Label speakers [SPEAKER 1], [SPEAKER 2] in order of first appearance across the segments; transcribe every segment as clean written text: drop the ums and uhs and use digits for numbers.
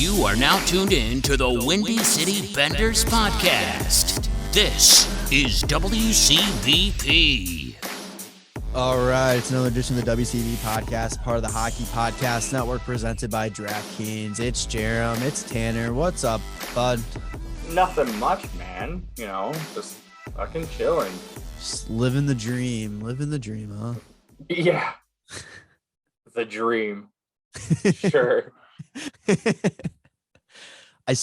[SPEAKER 1] You are now tuned in to the Windy City Benders podcast. This is WCVP.
[SPEAKER 2] All right, it's another edition of the WCV podcast, part of the Hockey Podcast Network, presented by DraftKings. It's Jerem, it's Tanner. What's up, bud?
[SPEAKER 3] Nothing much, man. You know, just fucking chilling.
[SPEAKER 2] Just living the dream, huh?
[SPEAKER 3] Yeah. The dream. Sure.
[SPEAKER 2] I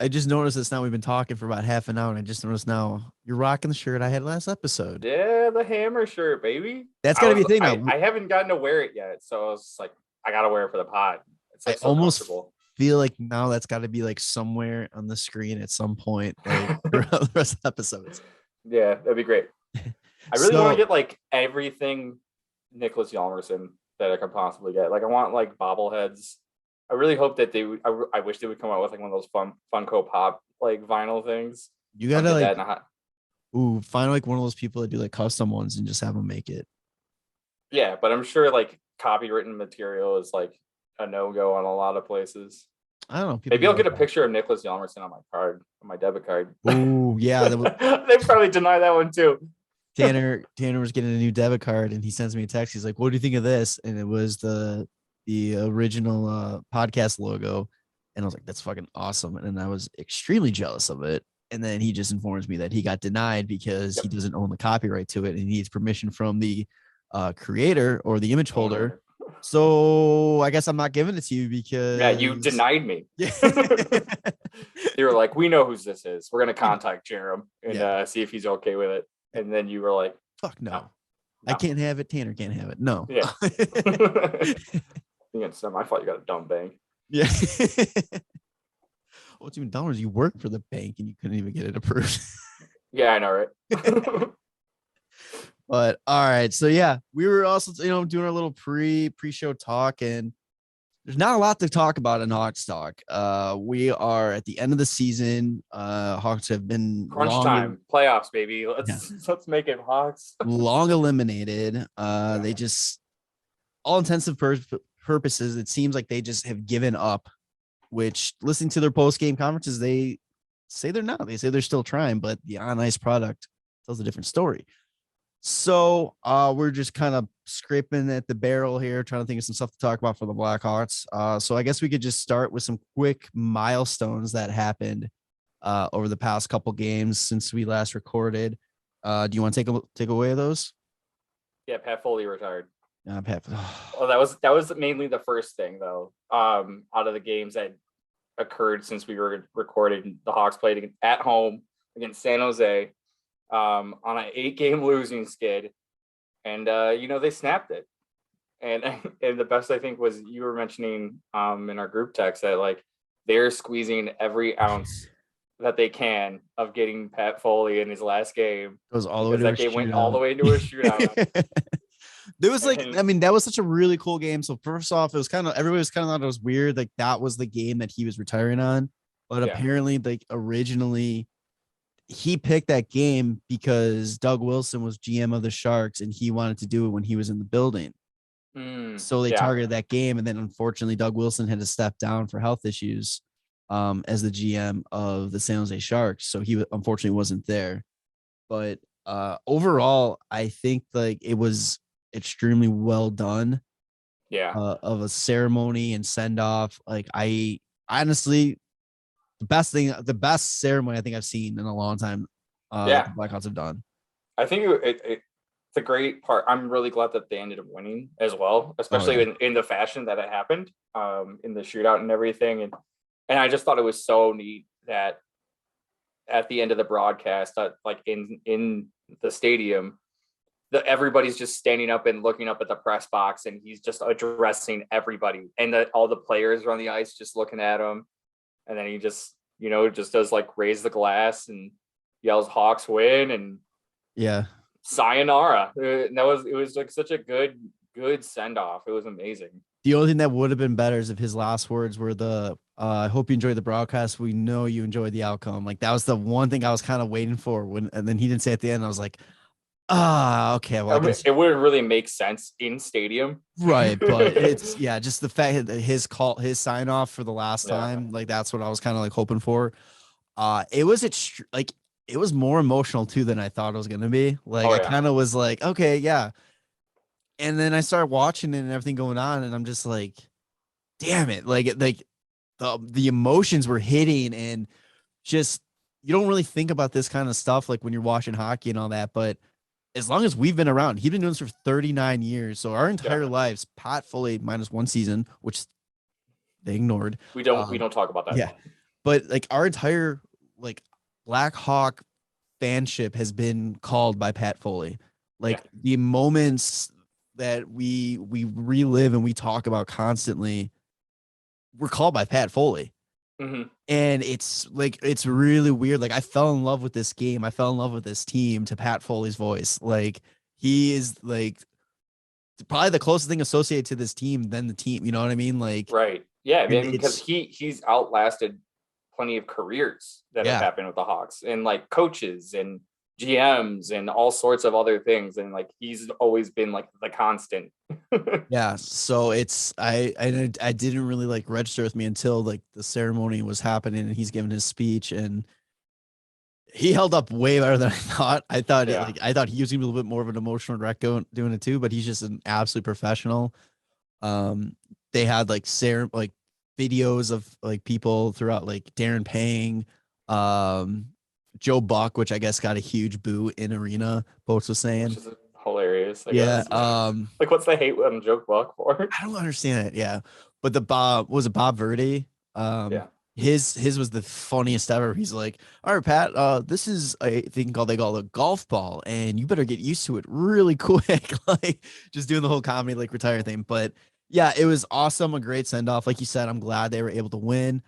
[SPEAKER 2] just noticed this now. We've been talking for about half an hour, and I just noticed now you're rocking the shirt I had last episode.
[SPEAKER 3] Yeah, the Hammer shirt, baby.
[SPEAKER 2] That's got to be a thing now.
[SPEAKER 3] I haven't gotten to wear it yet, so I was just like, I got to wear it for the pod. It's like so
[SPEAKER 2] almost
[SPEAKER 3] comfortable.
[SPEAKER 2] Feel like now that's got to be like somewhere on the screen at some point, like throughout the rest of the episodes.
[SPEAKER 3] Yeah, that'd be great. I really want to get like everything Nicholas Hjalmarsson that I could possibly get. Like I want like bobbleheads. I really hope that they would. I wish they would come out with like one of those Funko Pop like vinyl things.
[SPEAKER 2] You gotta like, find like one of those people that do like custom ones and just have them make it.
[SPEAKER 3] Yeah, but I'm sure like copywritten material is like a no-go on a lot of places.
[SPEAKER 2] I don't know.
[SPEAKER 3] Maybe I'll get a picture of Nicholas Hjalmarsson on my card, on my debit card.
[SPEAKER 2] Oh yeah,
[SPEAKER 3] they probably deny that one too.
[SPEAKER 2] Tanner was getting a new debit card, and he sends me a text. He's like, "What do you think of this?" And it was the original podcast logo, and I was like, "That's fucking awesome!" And I was extremely jealous of it. And then he just informs me that he got denied because he doesn't own the copyright to it, and he needs permission from the creator or the image holder. So I guess I'm not giving it to you because
[SPEAKER 3] you denied me.
[SPEAKER 2] Yeah.
[SPEAKER 3] They were like, "We know who this is. We're gonna contact Jerem and see if he's okay with it." And then you were like,
[SPEAKER 2] "Fuck no. I can't have it. Tanner can't have it. No."
[SPEAKER 3] Yeah. Against them, I thought you got a dumb bank.
[SPEAKER 2] Yeah. What's even dumber is you work for the bank and you couldn't even get it approved.
[SPEAKER 3] Yeah, I know, right?
[SPEAKER 2] But all right, so yeah, we were also doing our little pre-show talk, and there's not a lot to talk about in Hawks talk. We are at the end of the season. Hawks have been
[SPEAKER 3] crunch time, playoffs, baby. Let's make it Hawks.
[SPEAKER 2] Long eliminated. They just, all intensive purposes, it seems like they just have given up. Which, listening to their post-game conferences, they say they're not. They say they're still trying, but the on-ice product tells a different story. So we're just kind of scraping at the barrel here, trying to think of some stuff to talk about for the Blackhawks. So I guess we could just start with some quick milestones that happened over the past couple games since we last recorded. Do you want to take away those?
[SPEAKER 3] Yeah, Pat Foley retired.
[SPEAKER 2] Pat.
[SPEAKER 3] Well, that was mainly the first thing, though. Out of the games that occurred since we were recording, the Hawks played at home against San Jose on an 8-game losing skid, and they snapped it. And the best, I think, was you were mentioning in our group text that like they're squeezing every ounce that they can of getting Pat Foley in his last game.
[SPEAKER 2] It goes all the way to that game
[SPEAKER 3] went all the way into a shootout.
[SPEAKER 2] There was that was such a really cool game. So first off, it was everybody was thought it was weird. Like that was the game that he was retiring on. But apparently, like originally he picked that game because Doug Wilson was GM of the Sharks and he wanted to do it when he was in the building. So they targeted that game. And then unfortunately, Doug Wilson had to step down for health issues as the GM of the San Jose Sharks. So he unfortunately wasn't there. But overall, I think like it was extremely well done of a ceremony and send off. Like I honestly, the best ceremony I think I've seen in a long time. The Blackhawks have done. I think
[SPEAKER 3] it's a great part. I'm really glad that they ended up winning as well, especially in the fashion that it happened in the shootout and everything. And I just thought it was so neat that at the end of the broadcast, like in the stadium, everybody's just standing up and looking up at the press box, and he's just addressing everybody, and all the players are on the ice just looking at him, and then he just does like raise the glass and yells Hawks win and sayonara. It was like such a good send off. It was amazing.
[SPEAKER 2] The only thing that would have been better is if his last words were I hope you enjoyed the broadcast. We know you enjoyed the outcome. Like that was the one thing I was kind of waiting for and then he didn't say at the end. I was like, Okay. Well,
[SPEAKER 3] I mean, it wouldn't really make sense in stadium.
[SPEAKER 2] Right, but it's just the fact that his sign off for the last time, like that's what I was kind of like hoping for. It was like it was more emotional too than I thought it was gonna be. Like I kind of was like, okay, yeah. And then I started watching it and everything going on, and I'm just like, damn it. Like the emotions were hitting, and just you don't really think about this kind of stuff like when you're watching hockey and all that, but as long as we've been around, he's been doing this for 39 years. So our entire lives, Pat Foley minus one season, which they ignored.
[SPEAKER 3] We don't talk about that.
[SPEAKER 2] Yeah. But like our entire like Blackhawk fanship has been called by Pat Foley. Like the moments that we relive and we talk about constantly were called by Pat Foley.
[SPEAKER 3] Mm-hmm.
[SPEAKER 2] And it's like it's really weird. Like I fell in love with this game. I fell in love with this team to Pat Foley's voice. Like he is like probably the closest thing associated to this team than the team. You know what I mean? Like
[SPEAKER 3] right. Yeah, I mean, because he's outlasted plenty of careers that have happened with the Hawks and like coaches and GMs and all sorts of other things. And like he's always been like the constant.
[SPEAKER 2] Yeah. So it's I didn't really like register with me until like the ceremony was happening and he's giving his speech, and he held up way better than I thought. I thought I thought he was gonna be a little bit more of an emotional wreck doing it too, but he's just an absolute professional. They had like videos of like people throughout, like Darren Pang, Joe Buck, which I guess got a huge boo in arena. Boats was saying,
[SPEAKER 3] which is hilarious. I guess. Like what's the hate on Joe Buck for?
[SPEAKER 2] I don't understand it. Yeah, but the Bob Verdi. His was the funniest ever. He's like, all right, Pat, this is a thing they call a golf ball, and you better get used to it really quick. Like just doing the whole comedy like retire thing. But yeah, it was awesome. A great send off. Like you said, I'm glad they were able to win.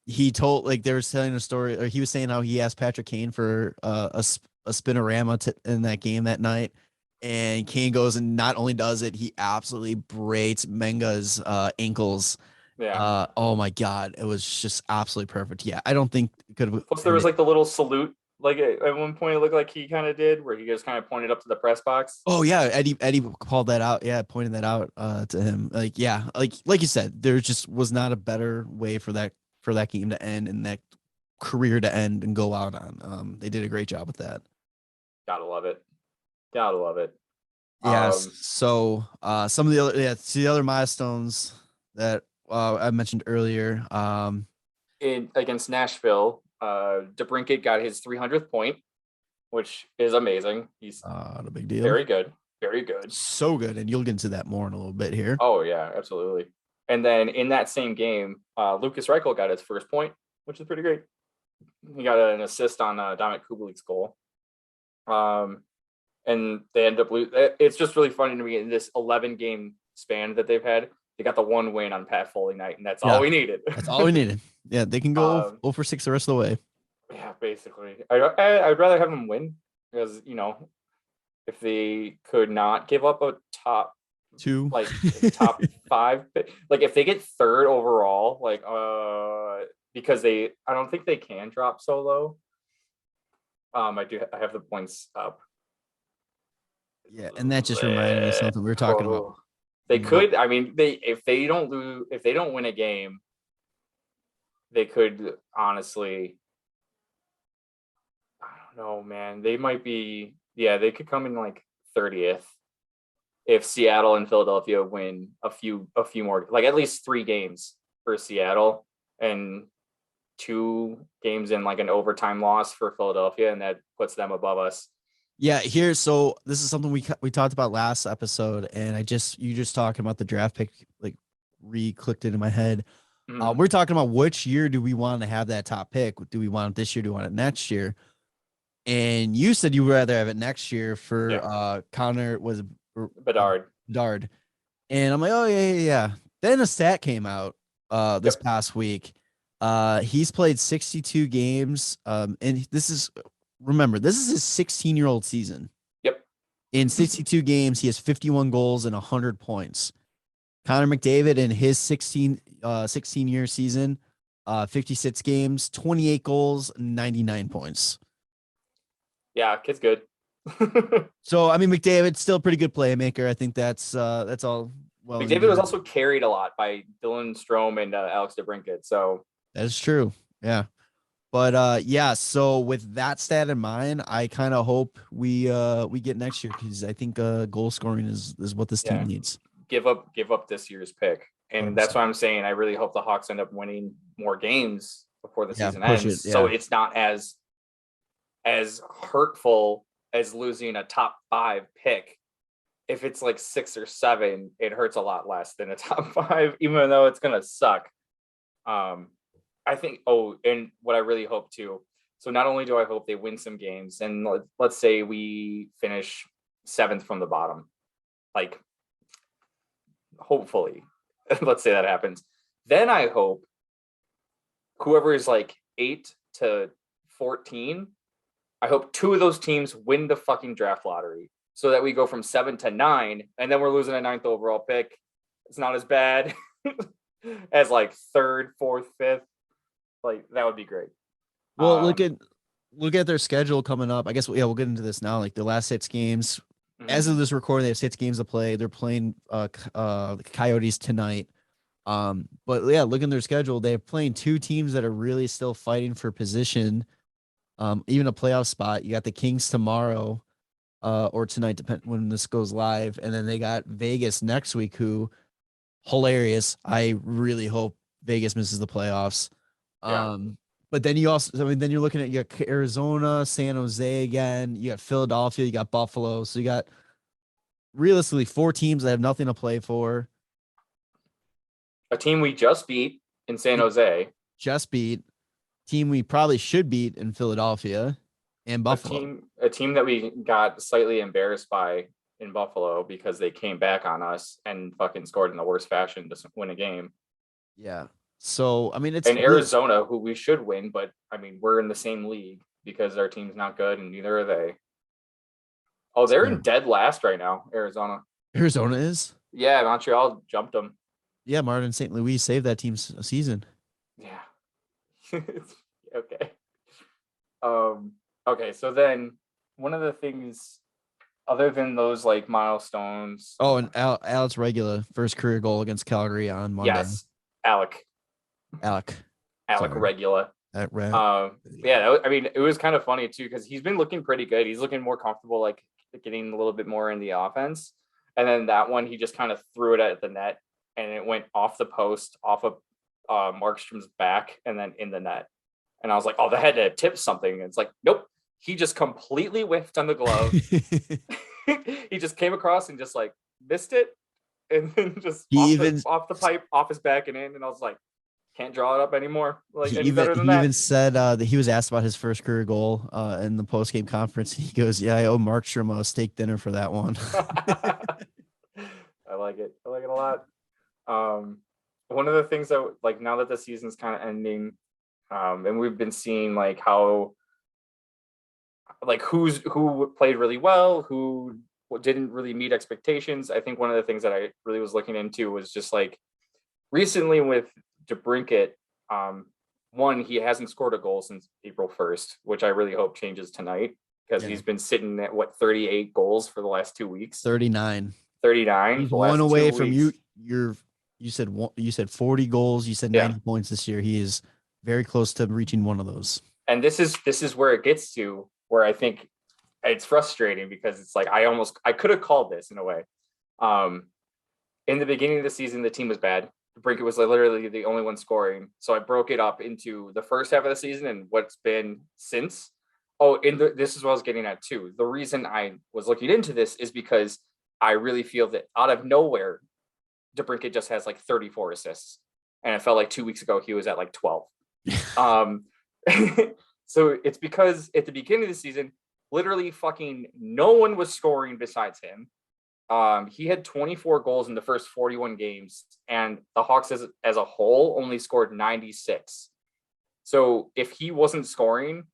[SPEAKER 2] He told, like, they were telling a story, or he was saying how he asked Patrick Kane for a spinorama in that game that night. And Kane goes and not only does it, he absolutely breaks Menga's ankles.
[SPEAKER 3] Yeah.
[SPEAKER 2] Oh my God. It was just absolutely perfect. Yeah. I don't think it could have.
[SPEAKER 3] Plus there was like the little salute. Like at one point, it looked like he kind of did, where he just kind of pointed up to the press box.
[SPEAKER 2] Oh yeah, Eddie called that out. Yeah, pointed that out to him. Like yeah, like you said, there just was not a better way for that game to end and that career to end and go out on. They did a great job with that.
[SPEAKER 3] Gotta love it. Gotta love it.
[SPEAKER 2] Yes. So some of the other milestones that I mentioned earlier.
[SPEAKER 3] Against Nashville. DeBrincat got his 300th point, which is amazing. He's
[SPEAKER 2] not a big deal.
[SPEAKER 3] Very good. Very good.
[SPEAKER 2] So good. And you'll get into that more in a little bit here.
[SPEAKER 3] Oh, yeah, absolutely. And then in that same game, Lucas Reichel got his first point, which is pretty great. He got an assist on Dominic Kubelik's goal. And they end up losing. It's just really funny to me in this 11-game span that they've had. They got the one win on Pat Foley night, and that's all we needed.
[SPEAKER 2] That's all we needed. Yeah, they can go 0 for 6 the rest of the way.
[SPEAKER 3] Yeah, basically. I'd rather have them win because, if they could not give up a top
[SPEAKER 2] 2,
[SPEAKER 3] like top 5, like if they get third overall, like because I don't think they can drop so low. I have the points up.
[SPEAKER 2] Yeah, and that just reminded me of something we were talking about.
[SPEAKER 3] They could. I mean, if they don't win a game, they could honestly. I don't know, man. They might be. Yeah, they could come in like 30th if Seattle and Philadelphia win a few more, like at least 3 games for Seattle and 2 games in like an overtime loss for Philadelphia, and that puts them above us.
[SPEAKER 2] Yeah, so this is something we talked about last episode, and you just talking about the draft pick like re-clicked it in my head. Mm-hmm. We're talking about which year do we want to have that top pick? Do we want it this year? Do we want it next year? And you said you would rather have it next year for Connor
[SPEAKER 3] Bedard.
[SPEAKER 2] And I'm like, oh yeah. Then a stat came out this past week. He's played 62 games, and this is his 16-year-old season.
[SPEAKER 3] Yep.
[SPEAKER 2] In 62 games, he has 51 goals and 100 points. Connor McDavid in his 16-year season, 56 games, 28 goals, 99 points.
[SPEAKER 3] Yeah, kid's good.
[SPEAKER 2] So I mean, McDavid's still a pretty good playmaker. I think that's all. Well,
[SPEAKER 3] McDavid was also carried a lot by Dylan Strome and Alex DeBrincat. So
[SPEAKER 2] that is true. Yeah. But yeah, so with that stat in mind, I kind of hope we get next year, because I think goal scoring is what this team needs.
[SPEAKER 3] Give up this year's pick. And 100%. That's why I'm saying I really hope the Hawks end up winning more games before the season ends. So it's not as hurtful as losing a top 5 pick. If it's like 6 or 7, it hurts a lot less than a top 5, even though it's gonna suck. I think, and what I really hope too. So not only do I hope they win some games, and let's say we finish 7th from the bottom, like hopefully, let's say that happens. Then I hope whoever is like 8 to 14, I hope 2 of those teams win the fucking draft lottery, so that we go from 7 to 9, and then we're losing a 9th overall pick. It's not as bad as like 3rd, 4th, 5th. Like that would be great.
[SPEAKER 2] Well, look at their schedule coming up. I guess we'll get into this now. Like the last 6 games, as of this recording, they have 6 games to play. They're playing the Coyotes tonight. But yeah, look at their schedule. They're playing 2 teams that are really still fighting for position, even a playoff spot. You got the Kings tomorrow, or tonight, depending when this goes live, and then they got Vegas next week, who hilarious. I really hope Vegas misses the playoffs.
[SPEAKER 3] Yeah.
[SPEAKER 2] But then you then you're looking at, you got Arizona, San Jose again, you got Philadelphia, you got Buffalo. So you got realistically 4 teams that have nothing to play for.
[SPEAKER 3] A team we just beat in San Jose.
[SPEAKER 2] Team we probably should beat in Philadelphia and Buffalo.
[SPEAKER 3] A team that we got slightly embarrassed by in Buffalo because they came back on us and fucking scored in the worst fashion to win a game.
[SPEAKER 2] Yeah. So, I mean, it's
[SPEAKER 3] and Arizona, who we should win, but I mean, we're in the same league because our team's not good and neither are they. Oh, they're in dead last right now, Arizona.
[SPEAKER 2] Arizona is?
[SPEAKER 3] Yeah, Montreal jumped them.
[SPEAKER 2] Yeah, Martin St. Louis saved that team's season.
[SPEAKER 3] Yeah. Okay. Okay, so then one of the things, other than those like milestones.
[SPEAKER 2] Oh, and Alex Regula, first career goal against Calgary on Monday.
[SPEAKER 3] Yes, Alec Regula. Yeah, I mean, it was kind of funny too because he's been looking pretty good. He's looking more comfortable, like getting a little bit more in the offense. And then that one, he just kind of threw it at the net, and it went off the post, off of Markstrom's back, and then in the net. And I was like, oh, that had to tip something. And it's like, nope, he just completely whiffed on the glove. He just came across and just like missed it, and then just off the pipe, off his back and in. And I was like, can't draw it up anymore. Like he even
[SPEAKER 2] said that he was asked about his first career goal in the post game conference. He goes, "Yeah, I owe Markstrom a steak dinner for that one."
[SPEAKER 3] I like it. I like it a lot. One of the things that, like, now that the season's kind of ending, and we've been seeing like how, like who played really well, who didn't really meet expectations. I think one of the things that I really was looking into was just like recently with DeBrincat, one, he hasn't scored a goal since April 1st, which I really hope changes tonight because he's been sitting at 38 goals for the last 2 weeks.
[SPEAKER 2] 39.
[SPEAKER 3] He's
[SPEAKER 2] one away from you. You said 40 goals. You said 90 points this year. He is very close to reaching one of those.
[SPEAKER 3] And this is where it gets to where I think it's frustrating because it's like I could have called this in a way. In the beginning of the season, the team was bad. DeBrincat was literally the only one scoring. So I broke it up into the first half of the season and what's been since. Oh, this is what I was getting at too. The reason I was looking into this is because I really feel that out of nowhere, DeBrincat just has like 34 assists. And it felt like 2 weeks ago, he was at like 12. So it's because at the beginning of the season, literally fucking no one was scoring besides him. He had 24 goals in the first 41 games, and the Hawks as a whole only scored 96. So if he wasn't scoring,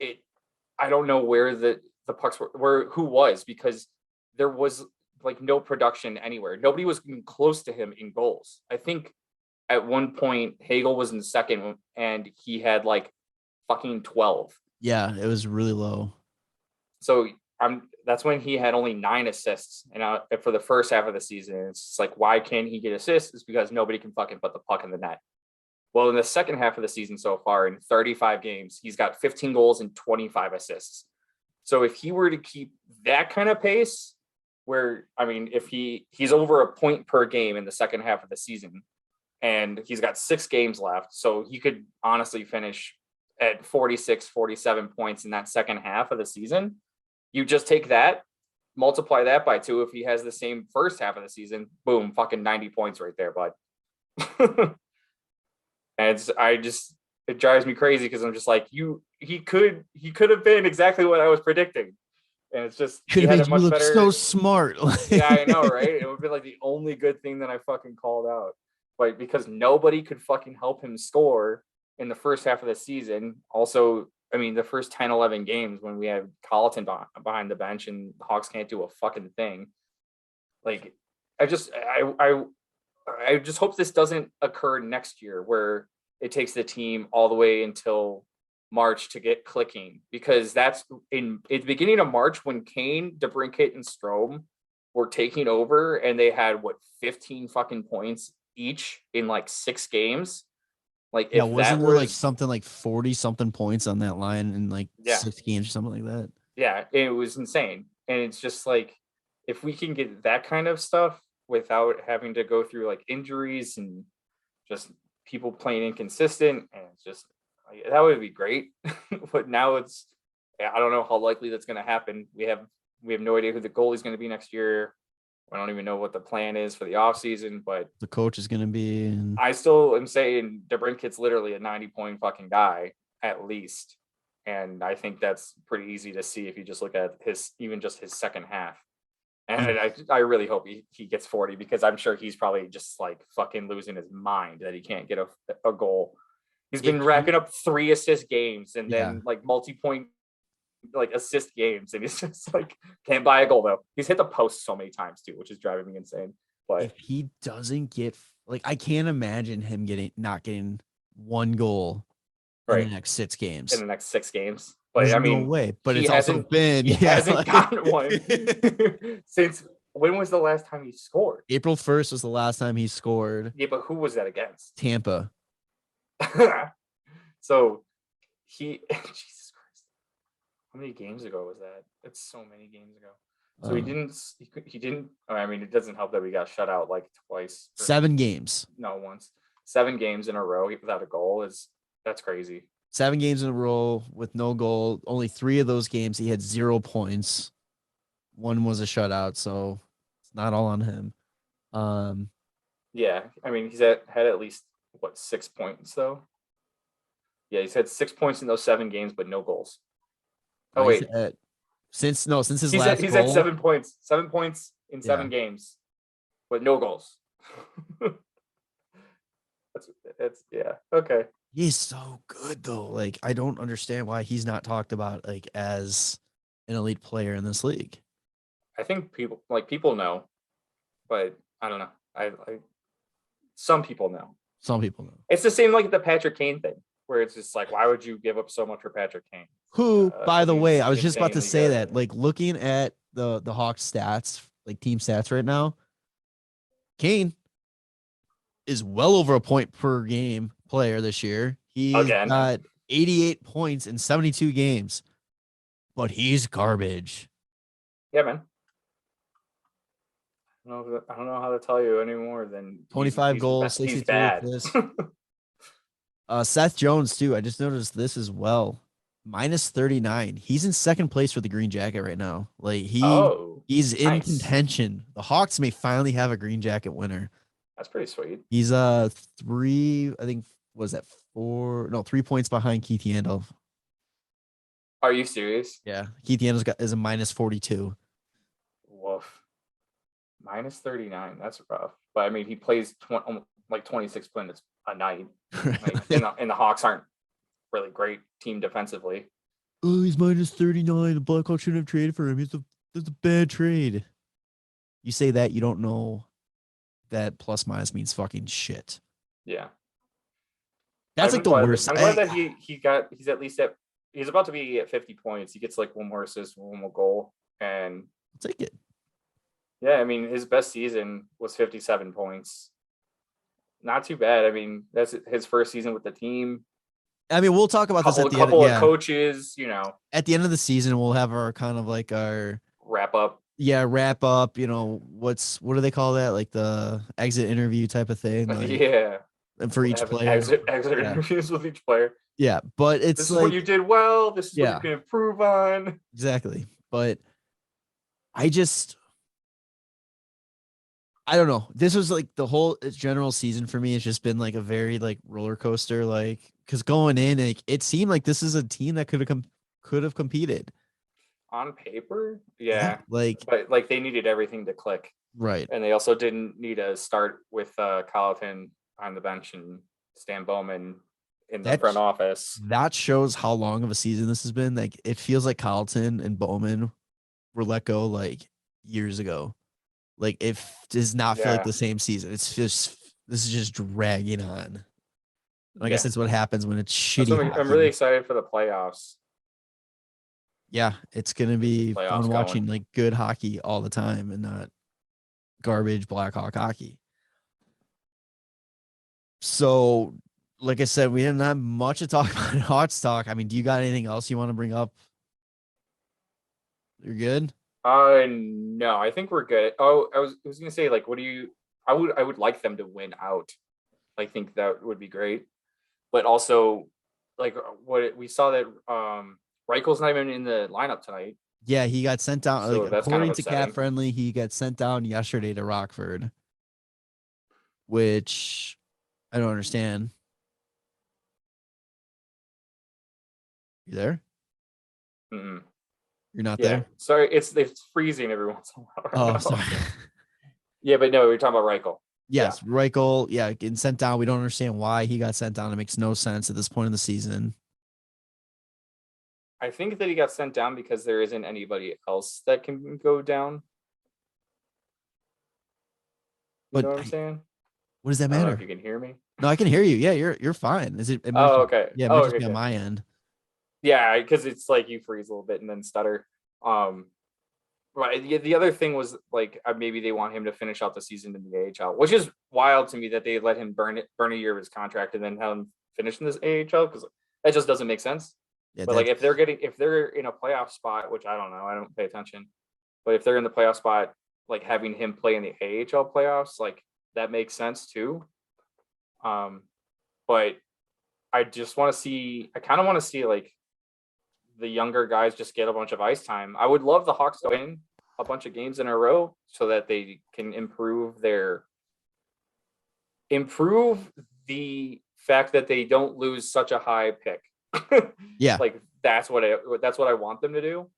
[SPEAKER 3] I don't know where the pucks were, who was, because there was like no production anywhere. Nobody was even close to him in goals. I think at one point Hagel was in second and he had like fucking 12.
[SPEAKER 2] Yeah, it was really low.
[SPEAKER 3] So that's when he had only 9 assists, and for the first half of the season, it's like, why can't he get assists? It's because nobody can fucking put the puck in the net. Well, in the second half of the season so far, in 35 games, he's got 15 goals and 25 assists. So if he were to keep that kind of pace, where, I mean, if he's over a point per game in the second half of the season, and he's got 6 games left, so he could honestly finish at 46, 47 points in that second half of the season. You just take that, multiply that by 2. If he has the same first half of the season, boom, fucking 90 points right there, bud. And it drives me crazy because I'm just like, he could have been exactly what I was predicting. And it's just,
[SPEAKER 2] he had a much better. So smart.
[SPEAKER 3] Yeah, I know, right? It would be like the only good thing that I fucking called out. But because nobody could fucking help him score in the first half of the season. Also, I mean, the first 10, 11 games when we have Colleton behind the bench and the Hawks can't do a fucking thing. Like, I just hope this doesn't occur next year where it takes the team all the way until March to get clicking, because that's in the beginning of March when Kane, DeBrincat, and Strome were taking over, and they had 15 fucking points each in like 6 games. Like,
[SPEAKER 2] yeah, wasn't there like something like 40 something points on that line in like 6 games or something like that?
[SPEAKER 3] Yeah, it was insane. And it's just like, if we can get that kind of stuff without having to go through like injuries and just people playing inconsistent, and it's just, that would be great. But now I don't know how likely that's going to happen. We have no idea who the goalie is going to be next year. I don't even know what the plan is for the offseason, but
[SPEAKER 2] the coach is going to be.
[SPEAKER 3] I still am saying DeBrincat's literally a 90-point fucking guy at least, and I think that's pretty easy to see if you just look at his second half. And I really hope he gets 40, because I'm sure he's probably just like fucking losing his mind that he can't get a goal. He's been racking up 3 assist games and then like multi-point like assist games, and he's just like can't buy a goal though. He's hit the post so many times too, which is driving me insane. But
[SPEAKER 2] if he doesn't get, like, I can't imagine him not getting 1 goal in the next 6 games.
[SPEAKER 3] In the next 6 games. But
[SPEAKER 2] there's
[SPEAKER 3] I mean,
[SPEAKER 2] no way. But it's also been
[SPEAKER 3] he hasn't gotten one since. When was the last time he scored?
[SPEAKER 2] April 1st was the last time he scored.
[SPEAKER 3] Yeah, but who was that against?
[SPEAKER 2] Tampa.
[SPEAKER 3] So Jesus Christ, how many games ago was that? That's so many games ago. So he didn't. I mean, it doesn't help that we got shut out like twice.
[SPEAKER 2] 7 games.
[SPEAKER 3] No, once. 7 games in a row without a goal that's crazy.
[SPEAKER 2] 7 games in a row with no goal. Only 3 of those games he had 0 points. 1 was a shutout, so it's not all on him.
[SPEAKER 3] Yeah, I mean, he's had at least 6 points though. Yeah, he's had 6 points in those 7 games, but no goals. Oh wait,
[SPEAKER 2] since his last
[SPEAKER 3] he's
[SPEAKER 2] goal,
[SPEAKER 3] had 7 points. 7 points in 7 games, but no goals. that's okay.
[SPEAKER 2] He's so good though. Like, I don't understand why he's not talked about like as an elite player in this league.
[SPEAKER 3] I think people know, but I don't know. I some people know.
[SPEAKER 2] Some people know.
[SPEAKER 3] It's the same like the Patrick Kane thing, where it's just like, why would you give up so much for Patrick Kane?
[SPEAKER 2] Who, by the way, I was just about to say that, like, looking at the Hawks stats, like team stats right now, Kane is well over a point per game player this year. He's got 88 points in 72 games, but he's garbage.
[SPEAKER 3] Yeah, man. I don't know how to tell you any more than
[SPEAKER 2] 25 goals, 62 assists. Seth Jones too. I just noticed this as well. Minus 39. He's in second place for the Green Jacket right now. Like he's in contention. The Hawks may finally have a Green Jacket winner.
[SPEAKER 3] That's pretty sweet.
[SPEAKER 2] He's 3, I think, was that 3 points behind Keith Yandel.
[SPEAKER 3] Are you serious?
[SPEAKER 2] Yeah. Keith Yandel is a minus 42.
[SPEAKER 3] Woof. Minus 39. That's rough. But I mean, he plays 26 minutes a night. Like, and the Hawks aren't really great team defensively.
[SPEAKER 2] Oh, he's minus 39. The Blackhawks shouldn't have traded for him. It's a bad trade. You say that, you don't know that plus minus means fucking shit.
[SPEAKER 3] Yeah.
[SPEAKER 2] That's like the worst.
[SPEAKER 3] I'm glad that he's at least he's about to be at 50 points. He gets like 1 more assist, 1 more goal. And
[SPEAKER 2] I'll take it.
[SPEAKER 3] Yeah, I mean, his best season was 57 points. Not too bad. I mean, that's his first season with the team.
[SPEAKER 2] I mean, we'll talk about this at the end.
[SPEAKER 3] Couple of coaches, you know.
[SPEAKER 2] At the end of the season, we'll have our kind of like our
[SPEAKER 3] wrap up.
[SPEAKER 2] Yeah, wrap up. You know, what do they call that? Like the exit interview type of thing. Like,
[SPEAKER 3] yeah.
[SPEAKER 2] And for each player.
[SPEAKER 3] Exit interviews with each player.
[SPEAKER 2] Yeah, but it's
[SPEAKER 3] this
[SPEAKER 2] like,
[SPEAKER 3] is what you did well. This is what you can improve on.
[SPEAKER 2] Exactly. But I don't know. This was like the whole general season for me. It's just been like a very like roller coaster. Like, because going in, it seemed like this is a team that could have competed
[SPEAKER 3] on paper. Yeah,
[SPEAKER 2] but
[SPEAKER 3] like they needed everything to click.
[SPEAKER 2] Right.
[SPEAKER 3] And they also didn't need to start with Colleton on the bench and Stan Bowman in the front office.
[SPEAKER 2] That shows how long of a season this has been. Like, it feels like Colleton and Bowman were let go like years ago. Like, it does not feel like the same season. It's just, this is just dragging on. I guess that's what happens when it's shitty.
[SPEAKER 3] I'm really excited for the playoffs.
[SPEAKER 2] Yeah, it's gonna be fun watching like good hockey all the time and not garbage Blackhawk hockey. So, like I said, we didn't have much to talk about in Hawks talk. I mean, do you got anything else you want to bring up? You're good?
[SPEAKER 3] No, I think we're good. Oh, I was gonna say, like, I would like them to win out. I think that would be great. But also, like, what we saw that Reichel's not even in the lineup tonight.
[SPEAKER 2] Yeah, he got sent down.
[SPEAKER 3] So
[SPEAKER 2] like, according to Cat Friendly, he got sent down yesterday to Rockford, which I don't understand. You there?
[SPEAKER 3] Mm-mm.
[SPEAKER 2] You're not there?
[SPEAKER 3] Sorry, it's freezing every once in a while.
[SPEAKER 2] Right sorry.
[SPEAKER 3] Yeah, but no, we're talking about Reichel.
[SPEAKER 2] Yes, yeah. Reichel, getting sent down. We don't understand why he got sent down. It makes no sense at this point in the season.
[SPEAKER 3] I think that he got sent down because there isn't anybody else that can go down. You know what I'm saying?
[SPEAKER 2] What does that matter?
[SPEAKER 3] I don't know if you can hear me.
[SPEAKER 2] No, I can hear you. Yeah, you're fine. Is it?
[SPEAKER 3] Okay.
[SPEAKER 2] Yeah, it might just be on my end.
[SPEAKER 3] Yeah, because it's like you freeze a little bit and then stutter. Right. The other thing was like maybe they want him to finish out the season in the AHL, which is wild to me that they let him burn a year of his contract and then have him finish in this AHL, because that just doesn't make sense. Yeah, but like if they're in a playoff spot, which I don't know, I don't pay attention, but if they're in the playoff spot, like having him play in the AHL playoffs, like that makes sense too. But I just want to see. I kind of want to see like the younger guys just get a bunch of ice time. I would love the Hawks to win a bunch of games in a row so that they can improve the fact that they don't lose such a high pick.
[SPEAKER 2] Yeah.
[SPEAKER 3] Like that's what I want them to do.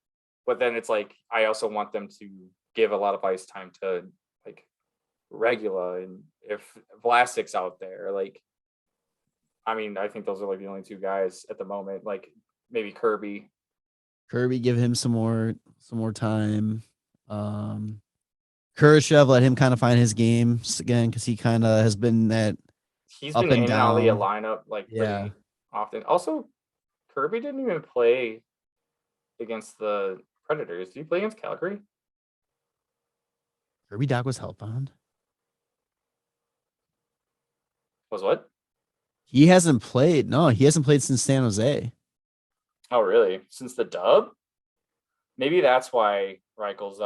[SPEAKER 3] But then it's like, I also want them to give a lot of ice time to like Regula, and if Vlasic's out there, like, I mean, I think those are like the only two guys at the moment. Like maybe Kirby,
[SPEAKER 2] give him some more time. Kurashev, let him kind of find his games again, because he kind of has been
[SPEAKER 3] he's been in and out of the lineup like pretty often. Also, Kirby didn't even play against the Predators. Did he play against Calgary?
[SPEAKER 2] Kirby Dach was hellbound.
[SPEAKER 3] Was what?
[SPEAKER 2] He hasn't played. No, he hasn't played since San Jose.
[SPEAKER 3] Oh, really? Since the dub? Maybe that's why Reichel's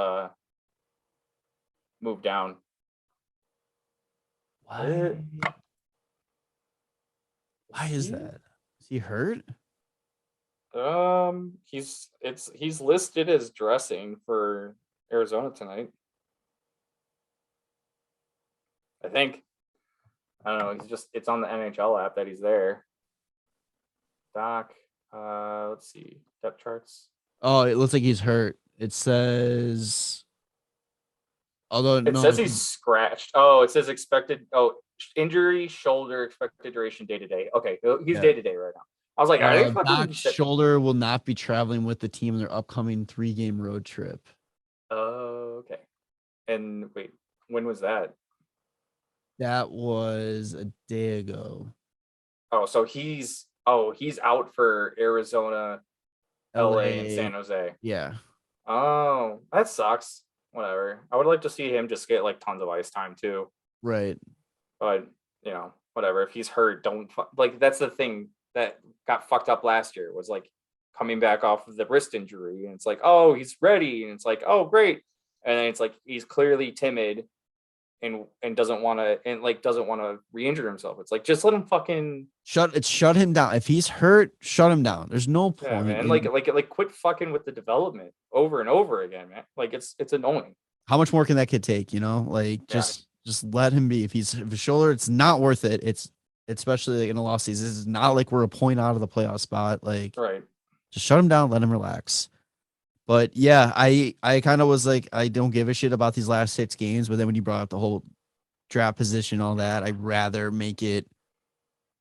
[SPEAKER 3] moved down.
[SPEAKER 2] Why? Why is that? Is he hurt?
[SPEAKER 3] He's listed as dressing for Arizona tonight. I think. I don't know. It's on the NHL app that he's there. Doc. Let's see. Depth charts.
[SPEAKER 2] Oh, it looks like he's hurt. It says,
[SPEAKER 3] it says he's scratched. Oh, it says expected. Oh, injury, shoulder, expected duration, day to day. Okay, he's day to day right now. I was like,
[SPEAKER 2] Doc's shoulder will not be traveling with the team in their upcoming 3-game road trip.
[SPEAKER 3] Oh, okay. And wait, when was that?
[SPEAKER 2] That was a day ago.
[SPEAKER 3] Oh, so he's out for Arizona, LA, and San Jose.
[SPEAKER 2] Yeah.
[SPEAKER 3] Oh, that sucks. Whatever. I would like to see him just get like tons of ice time too.
[SPEAKER 2] Right.
[SPEAKER 3] But whatever. If he's hurt, don't like. That's the thing that got fucked up last year was like coming back off of the wrist injury, and it's like, oh, he's ready, and it's like, oh, great, and then it's like he's clearly timid and doesn't want to re-injure himself. It's like just let him fucking
[SPEAKER 2] shut him down. If he's hurt, shut him down. There's no point.
[SPEAKER 3] Yeah, man. Like quit fucking with the development over and over again, man. Like it's annoying.
[SPEAKER 2] How much more can that kid take? Just let him be. If his shoulder, it's not worth it. It's especially like in a lost season. This is not like we're a point out of the playoff spot. Like,
[SPEAKER 3] right.
[SPEAKER 2] Just shut him down, let him relax. But yeah, I kind of was like, I don't give a shit about these last 6 games. But then when you brought up the whole draft position, all that, I'd rather make it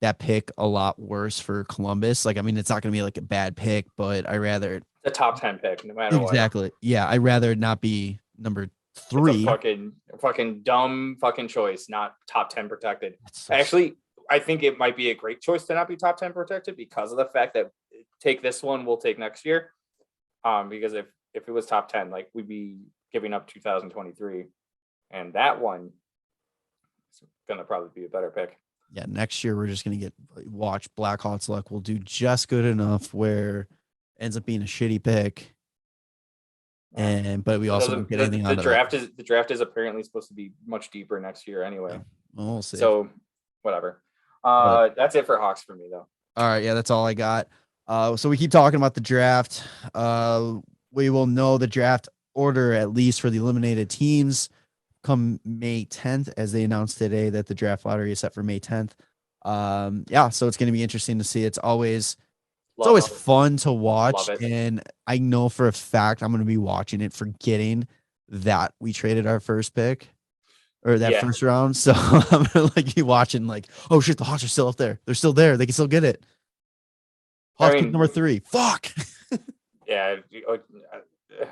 [SPEAKER 2] that pick a lot worse for Columbus. Like, I mean, it's not going to be like a bad pick, but I rather
[SPEAKER 3] the top 10 pick, no matter what.
[SPEAKER 2] Exactly. Yeah, I'd rather not be number 3.
[SPEAKER 3] It's a fucking dumb fucking choice, not top 10 protected. Actually, I think it might be a great choice to not be top 10 protected because of the fact that take this one, we'll take next year. Because if it was top 10, like we'd be giving up 2023, and that one is gonna probably be a better pick.
[SPEAKER 2] Yeah, next year we're just gonna watch Blackhawks luck. We'll do just good enough where it ends up being a shitty pick, but we also don't get anything out of it.
[SPEAKER 3] The draft is apparently supposed to be much deeper next year anyway.
[SPEAKER 2] Yeah. Well, we'll see.
[SPEAKER 3] So whatever. That's it for Hawks for me though.
[SPEAKER 2] All right, yeah, that's all I got. So we keep talking about the draft. We will know the draft order at least for the eliminated teams come May 10th, as they announced today that the draft lottery is set for May 10th. So it's going to be interesting to see. It's always fun to watch, and I know for a fact I'm going to be watching it, forgetting that we traded our first pick or that first round. So I'm going to like be watching like, oh shit, the Hawks are still up there. They're still there. They can still get it. Hawks pick number 3. Fuck.
[SPEAKER 3] Yeah.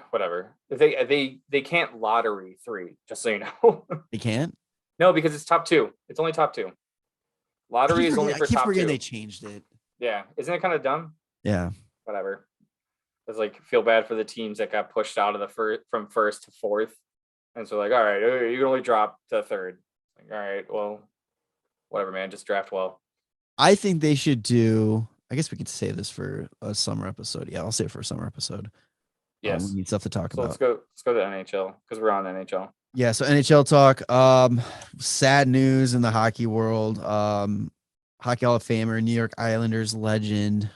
[SPEAKER 3] Whatever. They can't lottery 3, just so you know.
[SPEAKER 2] They can't?
[SPEAKER 3] No, because it's top 2. It's only top 2. Lottery is only for top 2. I keep forgetting
[SPEAKER 2] they changed it.
[SPEAKER 3] Yeah. Isn't it kind of dumb?
[SPEAKER 2] Yeah.
[SPEAKER 3] Whatever. It's like feel bad for the teams that got pushed out of the from first to fourth. And so like, all right, you can only drop to third. Like, all right, well, whatever, man. Just draft well.
[SPEAKER 2] I think they should do, I guess we could say this for a summer episode. Yeah, I'll say it for a summer episode.
[SPEAKER 3] Yes.
[SPEAKER 2] We need stuff to talk about.
[SPEAKER 3] Let's go to NHL because we're on NHL.
[SPEAKER 2] Yeah, so NHL talk. Sad news in the hockey world. Hockey Hall of Famer, New York Islanders legend,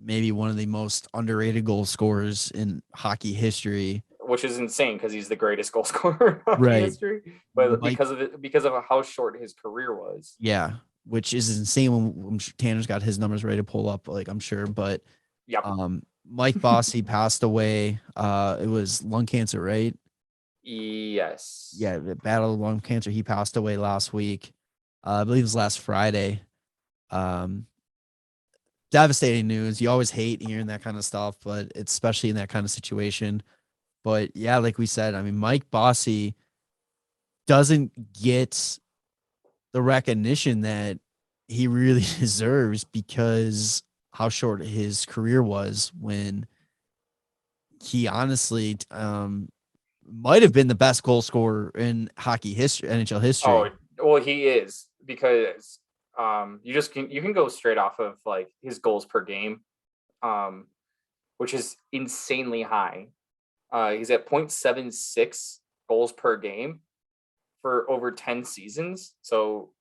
[SPEAKER 2] maybe one of the most underrated goal scorers in hockey history.
[SPEAKER 3] Which is insane because he's the greatest goal scorer in hockey history. But because of how short his career was.
[SPEAKER 2] Yeah, which is insane when Tanner's got his numbers ready to pull up, like I'm sure. But Mike Bossy passed away. It was lung cancer, right?
[SPEAKER 3] Yes.
[SPEAKER 2] Yeah, the battle of lung cancer. He passed away last week. I believe it was last Friday. Devastating news. You always hate hearing that kind of stuff, but it's especially in that kind of situation. But yeah, like we said, I mean, Mike Bossy doesn't get the recognition that he really deserves because how short his career was when he honestly might have been the best goal scorer in hockey history, NHL history.
[SPEAKER 3] Oh, well, he is because you can go straight off of like his goals per game, which is insanely high. He's at 0.76 goals per game for over 10 seasons. So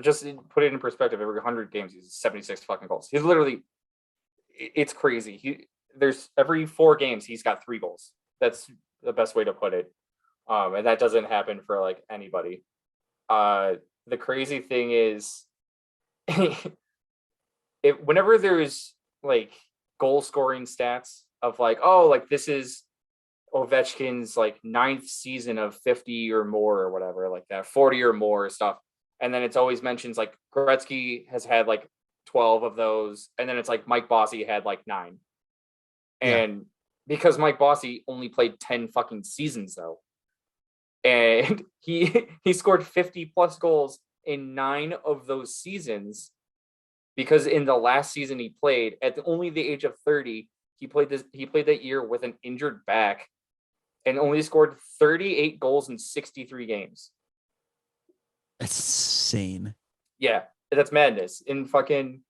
[SPEAKER 3] just put it in perspective, every 100 games, he's 76 fucking goals. He's literally, it's crazy. There's every 4 games, he's got 3 goals. That's the best way to put it. And that doesn't happen for like anybody. The crazy thing is whenever there's like goal scoring stats of like, oh, like this is Ovechkin's like 9th season of 50 or more or whatever, like that 40 or more stuff. And then it's always mentions like Gretzky has had like 12 of those. And then it's like Mike Bossy had like 9. And because Mike Bossy only played 10 fucking seasons though. And he scored 50 plus goals in 9 of those seasons because in the last season he played at only the age of 30, He played that year with an injured back and only scored 38 goals in 63 games.
[SPEAKER 2] That's insane.
[SPEAKER 3] Yeah, that's madness. In fucking,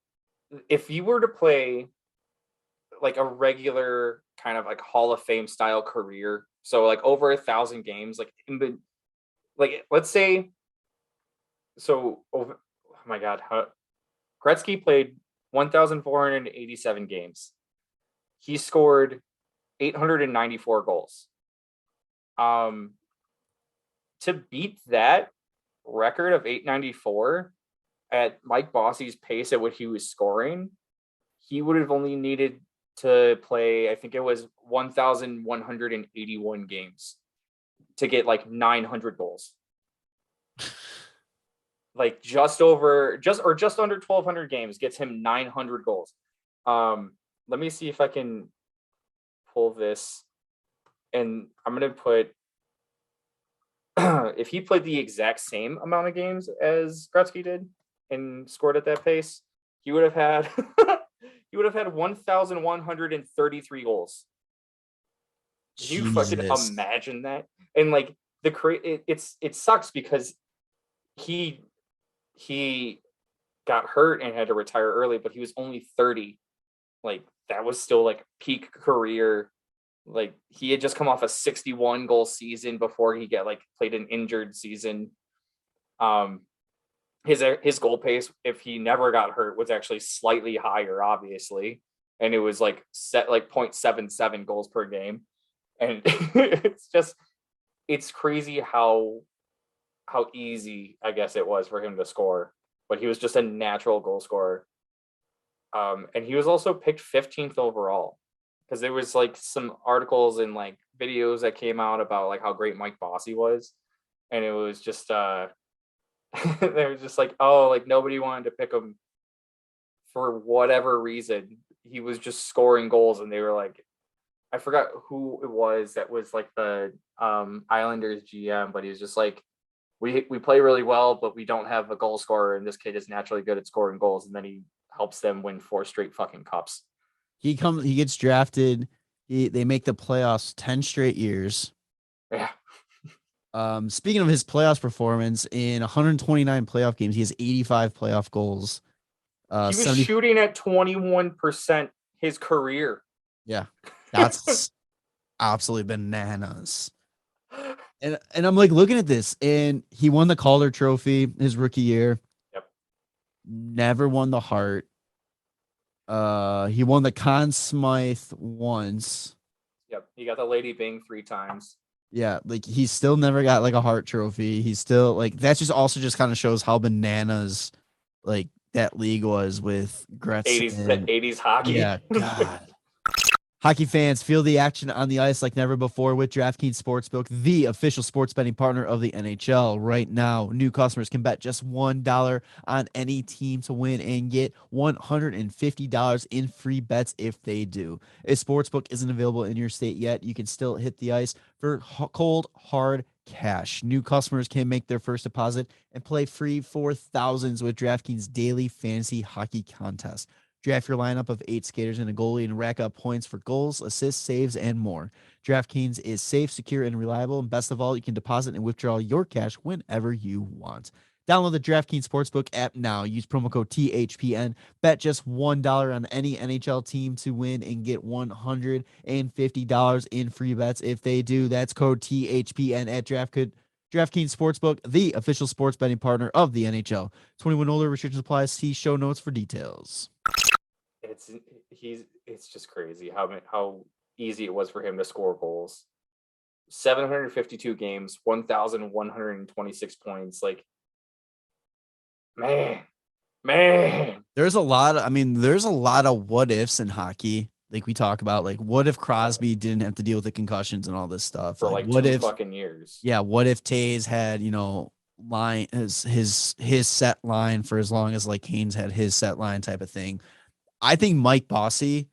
[SPEAKER 3] if you were to play like a regular kind of like Hall of Fame style career, so like over 1,000 games, like let's say, so oh my God, Gretzky played 1,487 games. He scored 894 goals. To beat that record of 894 at Mike Bossy's pace at what he was scoring, he would have only needed to play, I think it was 1,181 games to get like 900 goals. Like just under 1,200 games gets him 900 goals. Let me see if I can pull this, and I'm going to put, if he played the exact same amount of games as Gretzky did and scored at that pace, he would have had 1,133 goals. Can you fucking imagine that? And like it sucks because he got hurt and had to retire early, but he was only 30. Like that was still like peak career. Like he had just come off a 61 goal season before he played an injured season. His goal pace, if he never got hurt, was actually slightly higher, obviously, and it was like set like 0.77 goals per game. And it's crazy how easy I guess it was for him to score, but he was just a natural goal scorer. And he was also picked 15th overall, because there was like some articles and like videos that came out about like how great Mike Bossy was, and it was just they were just like, oh, like nobody wanted to pick him for whatever reason. He was just scoring goals, and they were like, I forgot who it was that was like the Islanders GM, but he was just like, we play really well, but we don't have a goal scorer, and this kid is naturally good at scoring goals, and then he helps them win 4 straight fucking cups.
[SPEAKER 2] He gets drafted. They make the playoffs 10 straight years.
[SPEAKER 3] Yeah.
[SPEAKER 2] Speaking of his playoffs performance, in 129 playoff games, he has 85 playoff goals.
[SPEAKER 3] He was shooting at 21% his career.
[SPEAKER 2] Yeah, that's absolutely bananas. And I'm like looking at this, and he won the Calder Trophy his rookie year.
[SPEAKER 3] Yep.
[SPEAKER 2] Never won the Hart. He won the Conn Smythe once.
[SPEAKER 3] Yep. He got the Lady Byng 3 times.
[SPEAKER 2] Yeah, like he still never got like a Hart Trophy. He's still like, that just also just kind of shows how bananas like that league was with Gretzky.
[SPEAKER 3] 80s hockey.
[SPEAKER 2] Yeah, God. Hockey fans, feel the action on the ice like never before with DraftKings Sportsbook, the official sports betting partner of the NHL. Right now, new customers can bet just $1 on any team to win and get $150 in free bets if they do. If Sportsbook isn't available in your state yet, you can still hit the ice for cold, hard cash. New customers can make their first deposit and play free for thousands with DraftKings Daily Fantasy Hockey Contest. Draft your lineup of 8 skaters and a goalie and rack up points for goals, assists, saves, and more. DraftKings is safe, secure, and reliable. And best of all, you can deposit and withdraw your cash whenever you want. Download the DraftKings Sportsbook app now. Use promo code THPN. Bet just $1 on any NHL team to win and get $150 in free bets if they do. That's code THPN at DraftKings Sportsbook, the official sports betting partner of the NHL. 21 older, restrictions apply. See show notes for details.
[SPEAKER 3] It's just crazy how easy it was for him to score goals. 752 games, 1,126 points. Like, man.
[SPEAKER 2] There's a lot of what ifs in hockey. Like we talk about, like, what if Crosby didn't have to deal with the concussions and all this stuff
[SPEAKER 3] for
[SPEAKER 2] like
[SPEAKER 3] what
[SPEAKER 2] 2
[SPEAKER 3] if fucking years?
[SPEAKER 2] Yeah, what if Taves had, line his set line for as long as like Kane's had his set line type of thing. I think Mike Bossy,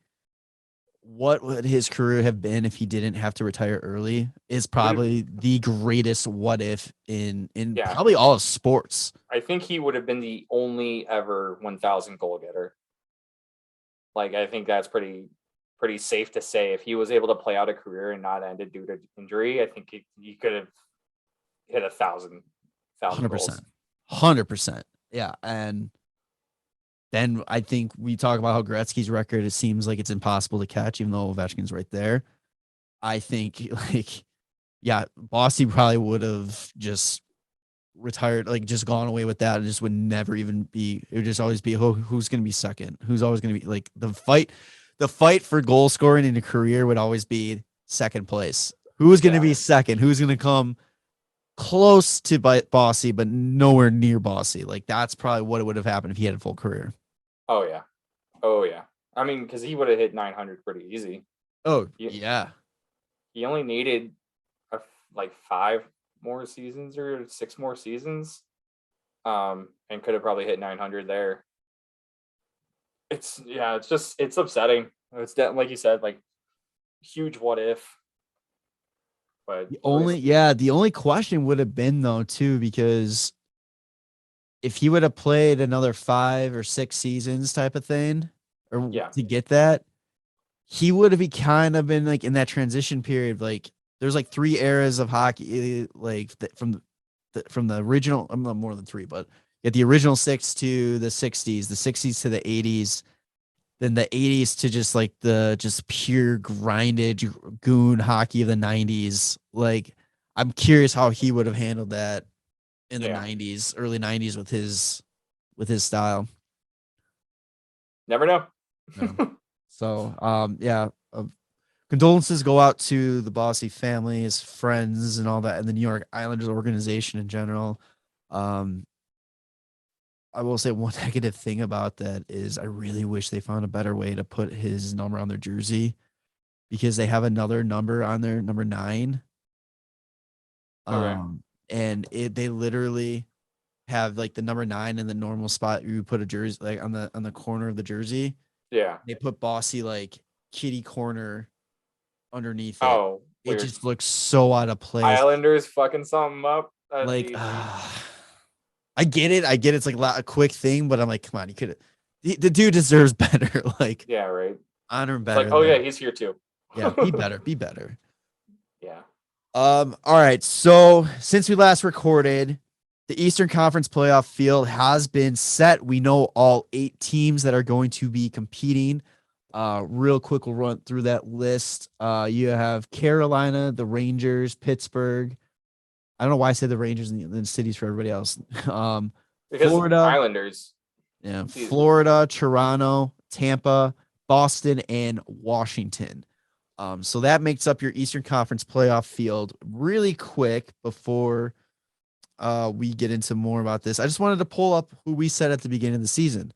[SPEAKER 2] what would his career have been if he didn't have to retire early, is probably the greatest what if in probably all of sports.
[SPEAKER 3] I think he would have been the only ever 1,000 goal getter. Like, I think that's pretty pretty safe to say if he was able to play out a career and not end it due to injury, I think he could have hit 1,000 goals.
[SPEAKER 2] 100%. Yeah. And then I think we talk about how Gretzky's record, it seems like it's impossible to catch, even though Ovechkin's right there. I think, like, yeah, Bossy probably would have just retired, like just gone away with that. It just would never even be, it would just always be, who's going to be second? Who's always going to be, like, the fight for goal scoring in a career would always be second place. Who's going to be second? Who's going to come close to Bossy, but nowhere near Bossy? Like, that's probably what it would have happened if he had a full career.
[SPEAKER 3] Oh, yeah. I mean, because he would have hit 900 pretty easy.
[SPEAKER 2] Oh, yeah.
[SPEAKER 3] He only needed like 5 more seasons or 6 more seasons, and could have probably hit 900 there. It's upsetting. It's like you said, like, huge what if. But
[SPEAKER 2] the only question would have been, though, too, because if he would have played another 5 or 6 seasons type of thing, to get that, he would have kind of been like in that transition period. Like, there's like 3 eras of hockey, like from the original, I'm not more than 3, but the original 6 to the 60s, the 60s to the 80s, then the 80s to just like the pure grinded goon hockey of the 90s. Like, I'm curious how he would have handled that in the 90s, early 90s with his style.
[SPEAKER 3] Never know.
[SPEAKER 2] So, condolences go out to the Bossy family, his friends, and all that, and the New York Islanders organization in general. I will say one negative thing about that is I really wish they found a better way to put his number on their jersey, because they have another number on there, number 9.
[SPEAKER 3] Okay.
[SPEAKER 2] And they literally have like the number 9 in the normal spot you put a jersey, like on the corner of the jersey.
[SPEAKER 3] Yeah.
[SPEAKER 2] They put Bossy like kitty corner underneath it.
[SPEAKER 3] Oh,
[SPEAKER 2] it
[SPEAKER 3] weird.
[SPEAKER 2] just looks so out of place.
[SPEAKER 3] Islanders fucking something up.
[SPEAKER 2] Like, I get it. It's like a quick thing, but I'm like, come on, you could. The dude deserves better. Like,
[SPEAKER 3] yeah, right.
[SPEAKER 2] Honor him better.
[SPEAKER 3] Like, oh yeah, he's here too.
[SPEAKER 2] Yeah, be better.
[SPEAKER 3] Yeah.
[SPEAKER 2] All right. So since we last recorded, the Eastern Conference playoff field has been set. We know all 8 teams that are going to be competing. Real quick, we'll run through that list. You have Carolina, the Rangers, Pittsburgh. I don't know why I said the Rangers and the cities for everybody else.
[SPEAKER 3] Because
[SPEAKER 2] Florida,
[SPEAKER 3] Islanders.
[SPEAKER 2] Yeah, Florida, Toronto, Tampa, Boston, and Washington. So that makes up your Eastern Conference playoff field. Really quick before we get into more about this, I just wanted to pull up who we said at the beginning of the season.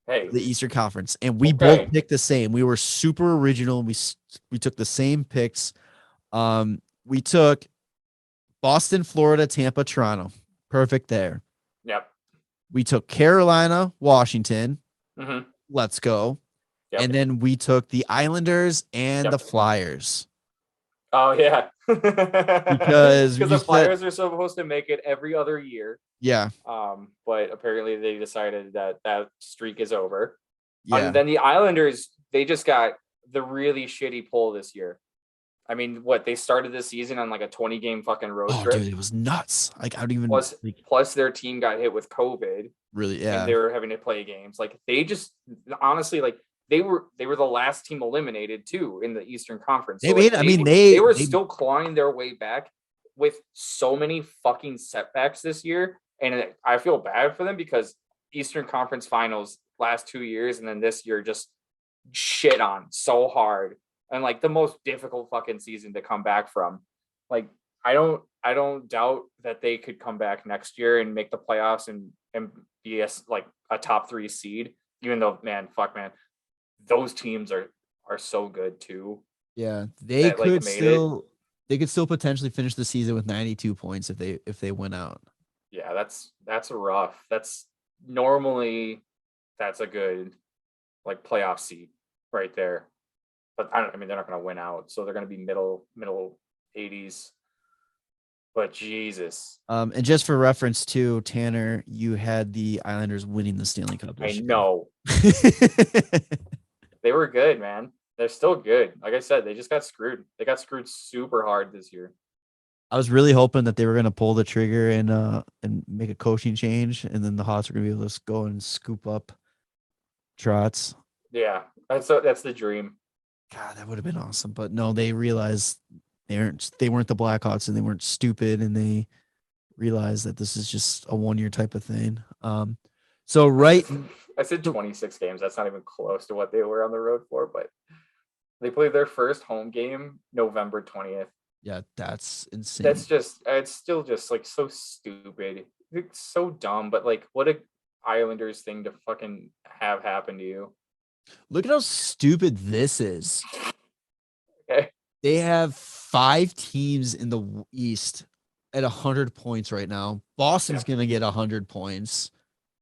[SPEAKER 3] Hey,
[SPEAKER 2] the Eastern Conference, and we both picked the same. We were super original. We took the same picks. We took Boston, Florida, Tampa, Toronto. Perfect there.
[SPEAKER 3] Yep.
[SPEAKER 2] We took Carolina, Washington.
[SPEAKER 3] Mm-hmm.
[SPEAKER 2] Let's go.
[SPEAKER 3] Yep.
[SPEAKER 2] And then we took the Islanders and the Flyers.
[SPEAKER 3] Oh, yeah.
[SPEAKER 2] because
[SPEAKER 3] the Flyers are supposed to make it every other year.
[SPEAKER 2] Yeah.
[SPEAKER 3] But apparently they decided that streak is over.
[SPEAKER 2] Yeah.
[SPEAKER 3] And then the Islanders, they just got the really shitty pull this year. I mean, they started this season on like a 20-game fucking road trip.
[SPEAKER 2] Dude, it was nuts. Like, I don't even.
[SPEAKER 3] Plus, their team got hit with COVID.
[SPEAKER 2] Really, yeah.
[SPEAKER 3] And they were having to play games. Like, they just honestly, like, they were the last team eliminated too in the Eastern Conference. So they were still clawing their way back with so many fucking setbacks this year, and I feel bad for them because Eastern Conference Finals last 2 years, and then this year just shit on so hard. And like the most difficult fucking season to come back from. Like, I don't doubt that they could come back next year and make the playoffs and be like a top 3 seed, even though, man, those teams are so good too.
[SPEAKER 2] Yeah. They could still potentially finish the season with 92 points if they win out.
[SPEAKER 3] Yeah, that's rough. That's normally a good like playoff seed right there. But they're not going to win out, so they're going to be middle 80s. But Jesus.
[SPEAKER 2] And just for reference too, Tanner, you had the Islanders winning the Stanley Cup.
[SPEAKER 3] I know. They were good, man. They're still good. Like I said, they just got screwed. They got screwed super hard this year.
[SPEAKER 2] I was really hoping that they were going to pull the trigger and make a coaching change, and then the Hawks were going to be able to go and scoop up Trotz.
[SPEAKER 3] Yeah, that's the dream.
[SPEAKER 2] God, that would have been awesome. But no, they realized they weren't the Blackhawks, and they weren't stupid, and they realized that this is just a 1 year type of thing. So right,
[SPEAKER 3] I said 26 games. That's not even close to what they were on the road for, but they played their first home game November 20th.
[SPEAKER 2] Yeah, that's insane.
[SPEAKER 3] It's still just like so stupid. It's so dumb, but like what a Islanders thing to fucking have happen to you.
[SPEAKER 2] Look at how stupid this is.
[SPEAKER 3] Okay.
[SPEAKER 2] They have 5 teams in the East at 100 points right now. Boston's going to get 100 points.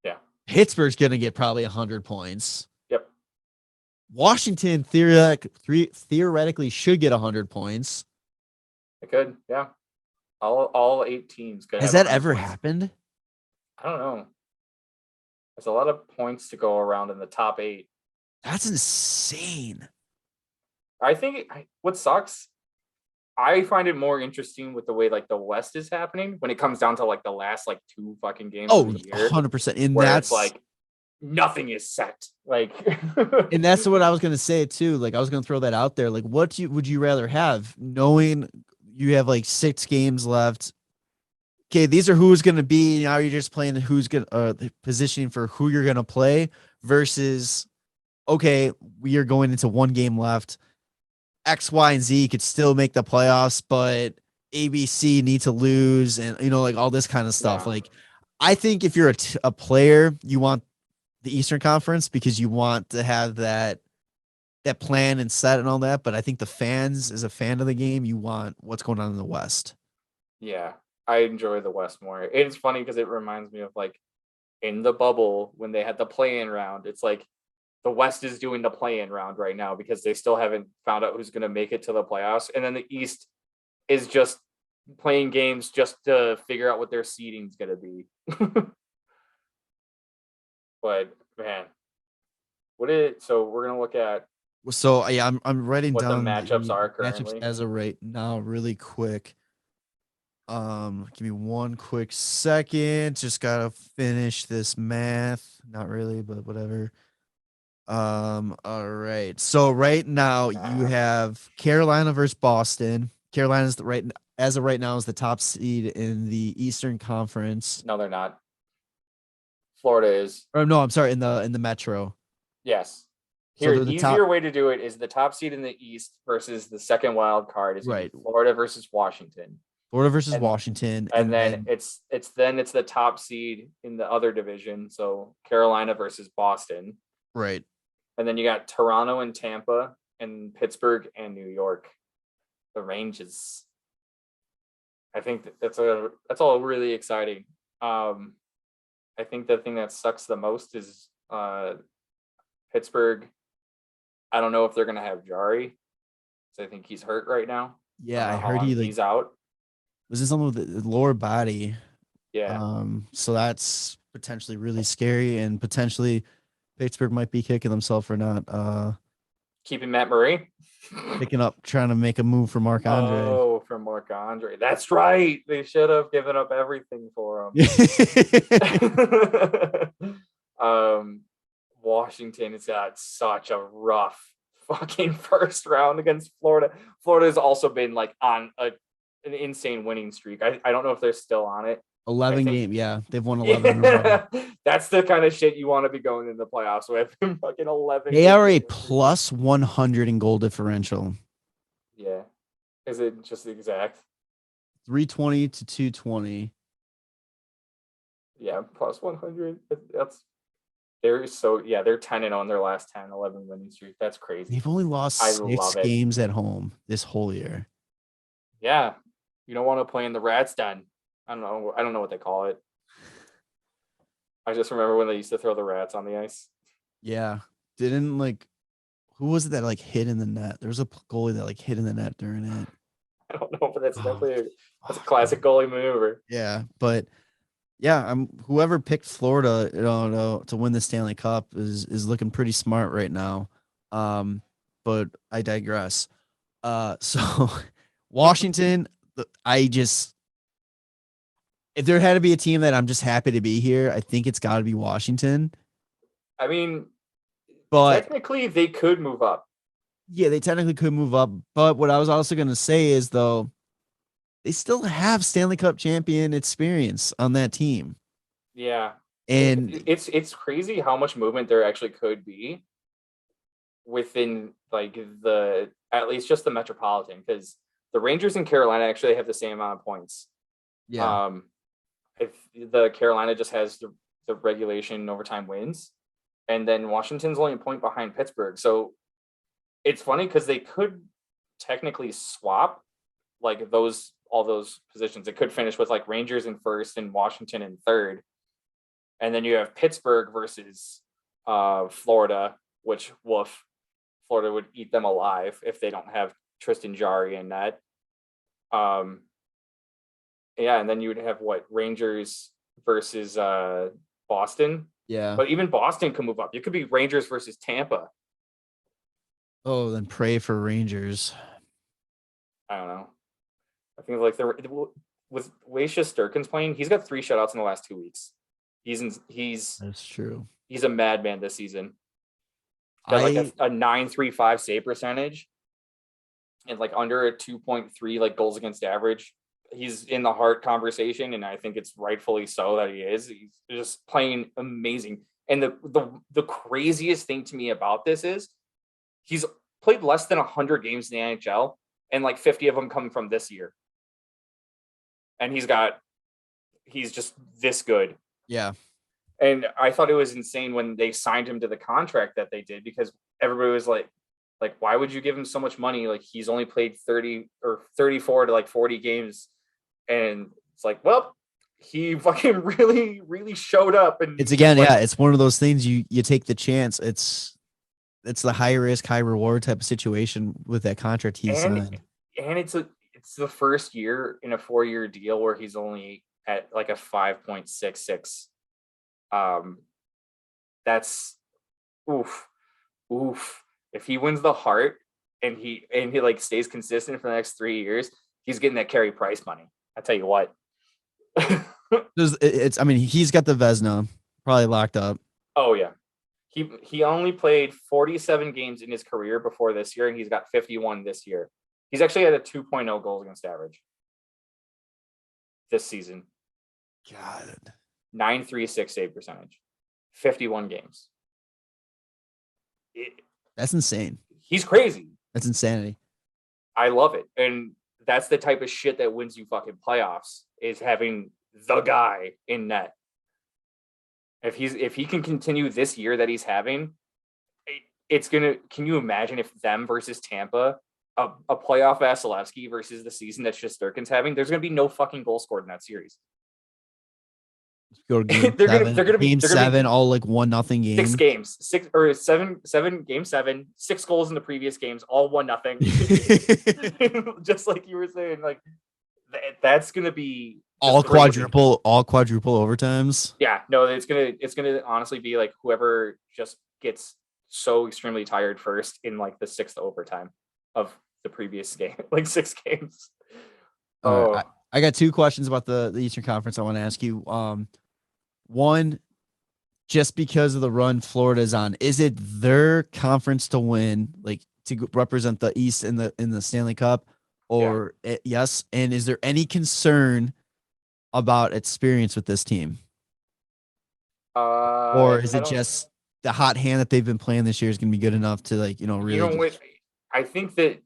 [SPEAKER 3] Yeah.
[SPEAKER 2] Pittsburgh's going to get probably 100 points.
[SPEAKER 3] Yep.
[SPEAKER 2] Washington theoretically should get 100 points.
[SPEAKER 3] It could, yeah. All 8 teams could.
[SPEAKER 2] Has that ever happened?
[SPEAKER 3] I don't know. There's a lot of points to go around in the top 8.
[SPEAKER 2] That's insane.
[SPEAKER 3] I think what sucks, I find it more interesting with the way like the West is happening when it comes down to like the last like 2 fucking games of the year.
[SPEAKER 2] 100%. And
[SPEAKER 3] where
[SPEAKER 2] that's
[SPEAKER 3] it's like nothing is set. Like
[SPEAKER 2] and that's what I was going to say too. Like I was going to throw that out there. Like what would you rather have, knowing you have like 6 games left? Okay, these are who's going to be. Now you're just playing who's going to positioning for who you're going to play versus, okay, we are going into 1 game left. X, Y, and Z could still make the playoffs, but ABC need to lose, and like all this kind of stuff.
[SPEAKER 3] Yeah.
[SPEAKER 2] Like, I think if you're a player, you want the Eastern Conference because you want to have that plan and set and all that. But I think the fans, as a fan of the game, you want what's going on in the West.
[SPEAKER 3] Yeah, I enjoy the West more. It's funny because it reminds me of like in the bubble when they had the play-in round. It's like the West is doing the play-in round right now because they still haven't found out who's going to make it to the playoffs. And then the East is just playing games just to figure out what their seeding is going to be. But man, so we're going to look at.
[SPEAKER 2] So yeah, I'm writing
[SPEAKER 3] what
[SPEAKER 2] down
[SPEAKER 3] the matchups are currently.
[SPEAKER 2] Matchups as of right now, really quick. Give me 1 quick second. Just gotta finish this math. Not really, but whatever. All right. So right now you have Carolina versus Boston. Carolina's as of right now is the top seed in the Eastern Conference.
[SPEAKER 3] No, they're not. Florida is.
[SPEAKER 2] Or no, I'm sorry, in the Metro.
[SPEAKER 3] Yes.
[SPEAKER 2] So
[SPEAKER 3] the easier way to do it is the top seed in the East versus the second wild card is right. Florida versus Washington.
[SPEAKER 2] Florida versus Washington.
[SPEAKER 3] And then it's the top seed in the other division. So Carolina versus Boston.
[SPEAKER 2] Right.
[SPEAKER 3] And then you got Toronto and Tampa and Pittsburgh and New York. The ranges. I think that's all really exciting. I think the thing that sucks the most is Pittsburgh. I don't know if they're gonna have Jari. So I think he's hurt right now.
[SPEAKER 2] Yeah, I heard
[SPEAKER 3] he's out.
[SPEAKER 2] Was it something with the lower body?
[SPEAKER 3] Yeah.
[SPEAKER 2] So that's potentially really scary, and potentially Pittsburgh might be kicking themselves for not
[SPEAKER 3] keeping Matt Murray.
[SPEAKER 2] trying to make a move for Marc-Andre.
[SPEAKER 3] Oh, for Marc-Andre. That's right. They should have given up everything for him. Washington has got such a rough fucking first round against Florida. Florida has also been like on an insane winning streak. I don't know if they're still on it.
[SPEAKER 2] 11 game, yeah, they've won 11.
[SPEAKER 3] Yeah. That's the kind of shit you want to be going in the playoffs with. Fucking 11.
[SPEAKER 2] They are a plus 100 in goal differential.
[SPEAKER 3] Yeah, is it just the exact
[SPEAKER 2] 320 to 220?
[SPEAKER 3] Yeah, plus 100. They're 10-0 in their last 11 winning streak. That's crazy.
[SPEAKER 2] They've only lost 6 games at home this whole year.
[SPEAKER 3] Yeah, you don't want to play in the Rats Den. I don't know what they call it. I just remember when they used to throw the rats on the ice.
[SPEAKER 2] Yeah. Who was it that hit in the net? There was a goalie that hit in the net during it.
[SPEAKER 3] I don't know, but that's definitely a classic goalie maneuver.
[SPEAKER 2] Yeah, but yeah, whoever picked Florida, to win the Stanley Cup is looking pretty smart right now. but I digress. So Washington, if there had to be a team that I'm just happy to be here, I think it's got to be Washington.
[SPEAKER 3] I mean,
[SPEAKER 2] but
[SPEAKER 3] technically they could move up.
[SPEAKER 2] Yeah, they technically could move up. But what I was also going to say is, though, they still have Stanley Cup champion experience on that team.
[SPEAKER 3] Yeah.
[SPEAKER 2] And
[SPEAKER 3] it's crazy how much movement there actually could be within like at least just the Metropolitan, because the Rangers and Carolina actually have the same amount of points.
[SPEAKER 2] Yeah.
[SPEAKER 3] If the Carolina just has the regulation overtime wins, and then Washington's only a point behind Pittsburgh. So it's funny because they could technically swap like all those positions. It could finish with like Rangers in first and Washington in third. And then you have Pittsburgh versus Florida, which Florida would eat them alive if they don't have Tristan Jarry in that. Yeah, and then you would have Rangers versus Boston.
[SPEAKER 2] Yeah.
[SPEAKER 3] But even Boston can move up. It could be Rangers versus Tampa.
[SPEAKER 2] Oh, then pray for Rangers.
[SPEAKER 3] I don't know. I think like with Wacia Sturkin's playing, he's got 3 shutouts in the last 2 weeks.
[SPEAKER 2] That's true.
[SPEAKER 3] He's a madman this season. Got like a 9.35 save percentage and like under a 2.3 like goals against average. He's in the Hart conversation, and I think it's rightfully so that he is. He's just playing amazing. And the craziest thing to me about this is he's played less than 100 games in the NHL, and like 50 of them come from this year. And he's just this good.
[SPEAKER 2] Yeah.
[SPEAKER 3] And I thought it was insane when they signed him to the contract that they did, because everybody was like, why would you give him so much money? Like, he's only played 30 or 34 to like 40 games. And it's like, well, he fucking really, really showed up. And
[SPEAKER 2] it's it's one of those things you take the chance. It's the high risk, high reward type of situation with that contract he signed.
[SPEAKER 3] And it's the first year in a 4-year deal where he's only at like a 5.66. That's oof. If he wins the Hart and he like stays consistent for the next 3 years, he's getting that Carey Price money. I tell you what.
[SPEAKER 2] He's got the Vezina probably locked up.
[SPEAKER 3] Oh yeah. He only played 47 games in his career before this year, and he's got 51 this year. He's actually at a 2.0 goals against average this season.
[SPEAKER 2] God.
[SPEAKER 3] 9.36 save percentage. 51 games.
[SPEAKER 2] That's insane.
[SPEAKER 3] He's crazy.
[SPEAKER 2] That's insanity.
[SPEAKER 3] I love it. And that's the type of shit that wins you fucking playoffs, is having the guy in net. If he can continue this year that he's having, can you imagine if them versus Tampa, a playoff Vasilevsky versus the season that Shesterkin's having, there's going to be no fucking goal scored in that series.
[SPEAKER 2] Go to game
[SPEAKER 3] they're
[SPEAKER 2] seven.
[SPEAKER 3] Gonna be
[SPEAKER 2] game 7, all like 1-0 game.
[SPEAKER 3] 6 games, 6 or 7 game 7, 6 goals in the previous games, all 1-0. Just like you were saying, like that's gonna be
[SPEAKER 2] all quadruple overtimes.
[SPEAKER 3] Yeah, no, it's gonna honestly be like whoever just gets so extremely tired first in like the 6th overtime of the previous game, like 6 games.
[SPEAKER 2] Right, I got 2 questions about the Eastern Conference I want to ask you. One, just because of the run Florida's on, is it their conference to win, like to represent the East in the Stanley Cup, or yes? And is there any concern about experience with this team, or is it just the hot hand that they've been playing this year is going to be good enough to really?
[SPEAKER 3] I think that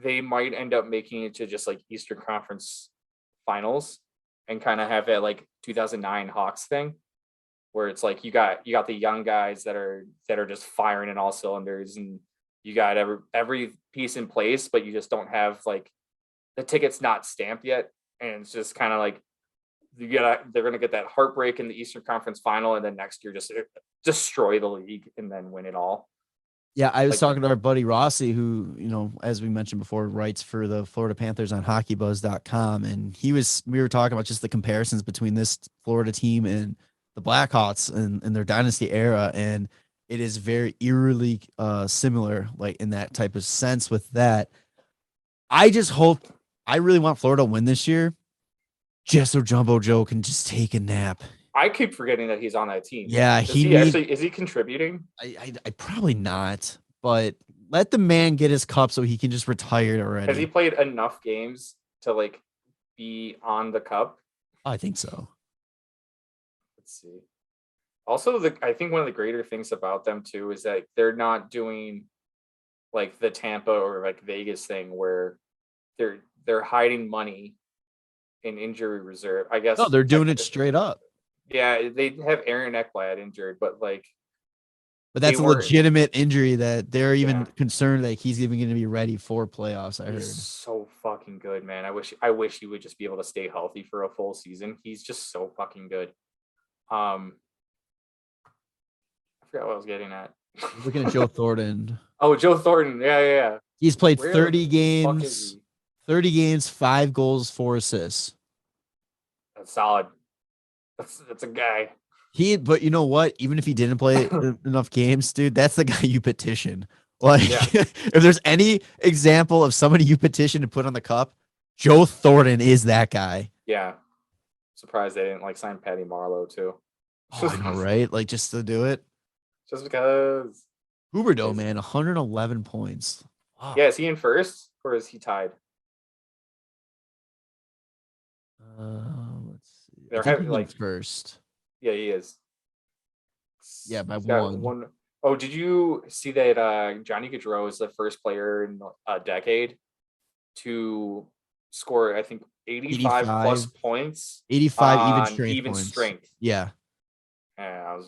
[SPEAKER 3] they might end up making it to just like Eastern Conference Finals and kind of have that like 2009 Hawks thing, where it's like you got the young guys that are just firing in all cylinders, and you got every piece in place, but you just don't have like the ticket's not stamped yet, and it's just kind of like they're gonna get that heartbreak in the Eastern Conference Final, and then next year just destroy the league and then win it all.
[SPEAKER 2] Yeah, I was talking to our buddy Rossi, who, as we mentioned before, writes for the Florida Panthers on hockeybuzz.com. And we were talking about just the comparisons between this Florida team and the Blackhawks and their dynasty era. And it is very eerily similar, like in that type of sense with that. I really want Florida to win this year, just so Jumbo Joe can just take a nap.
[SPEAKER 3] I keep forgetting that he's on that team.
[SPEAKER 2] Yeah,
[SPEAKER 3] is he contributing?
[SPEAKER 2] I probably not, but let the man get his cup so he can just retire already.
[SPEAKER 3] Has he played enough games to like be on the cup?
[SPEAKER 2] I think so.
[SPEAKER 3] Let's see. Also, I think one of the greater things about them too is that they're not doing like the Tampa or like Vegas thing where they're hiding money in injury reserve. I guess.
[SPEAKER 2] No, they're doing it straight up.
[SPEAKER 3] Yeah, they have Aaron Ekblad injured, but
[SPEAKER 2] that's a legitimate injury that they're even concerned that he's even going to be ready for playoffs. I heard.
[SPEAKER 3] So fucking good, man. I wish he would just be able to stay healthy for a full season. He's just so fucking good. I forgot what I was getting at.
[SPEAKER 2] Looking at Joe Thornton.
[SPEAKER 3] Oh, Joe Thornton. Yeah.
[SPEAKER 2] He's played 30 games. 30 games, 5 goals, 4 assists.
[SPEAKER 3] That's solid. That's a guy.
[SPEAKER 2] But you know what? Even if he didn't play enough games, dude, that's the guy you petition. Like, if there's any example of somebody you petition to put on the cup, Joe Thornton is that guy.
[SPEAKER 3] Yeah. Surprised they didn't sign Patty Marlowe too.
[SPEAKER 2] Oh, I know, right? Like, just to do it.
[SPEAKER 3] Just because.
[SPEAKER 2] Huberdeau, man, 111 points.
[SPEAKER 3] Wow. Yeah, is he in first or is he tied?
[SPEAKER 2] Let's see.
[SPEAKER 3] They're having
[SPEAKER 2] first.
[SPEAKER 3] Yeah, he is.
[SPEAKER 2] Yeah, by one.
[SPEAKER 3] Oh, did you see that Johnny Gaudreau is the first player in a decade to score, I think, 85 plus points?
[SPEAKER 2] 85
[SPEAKER 3] even
[SPEAKER 2] points.
[SPEAKER 3] Strength.
[SPEAKER 2] Yeah.
[SPEAKER 3] And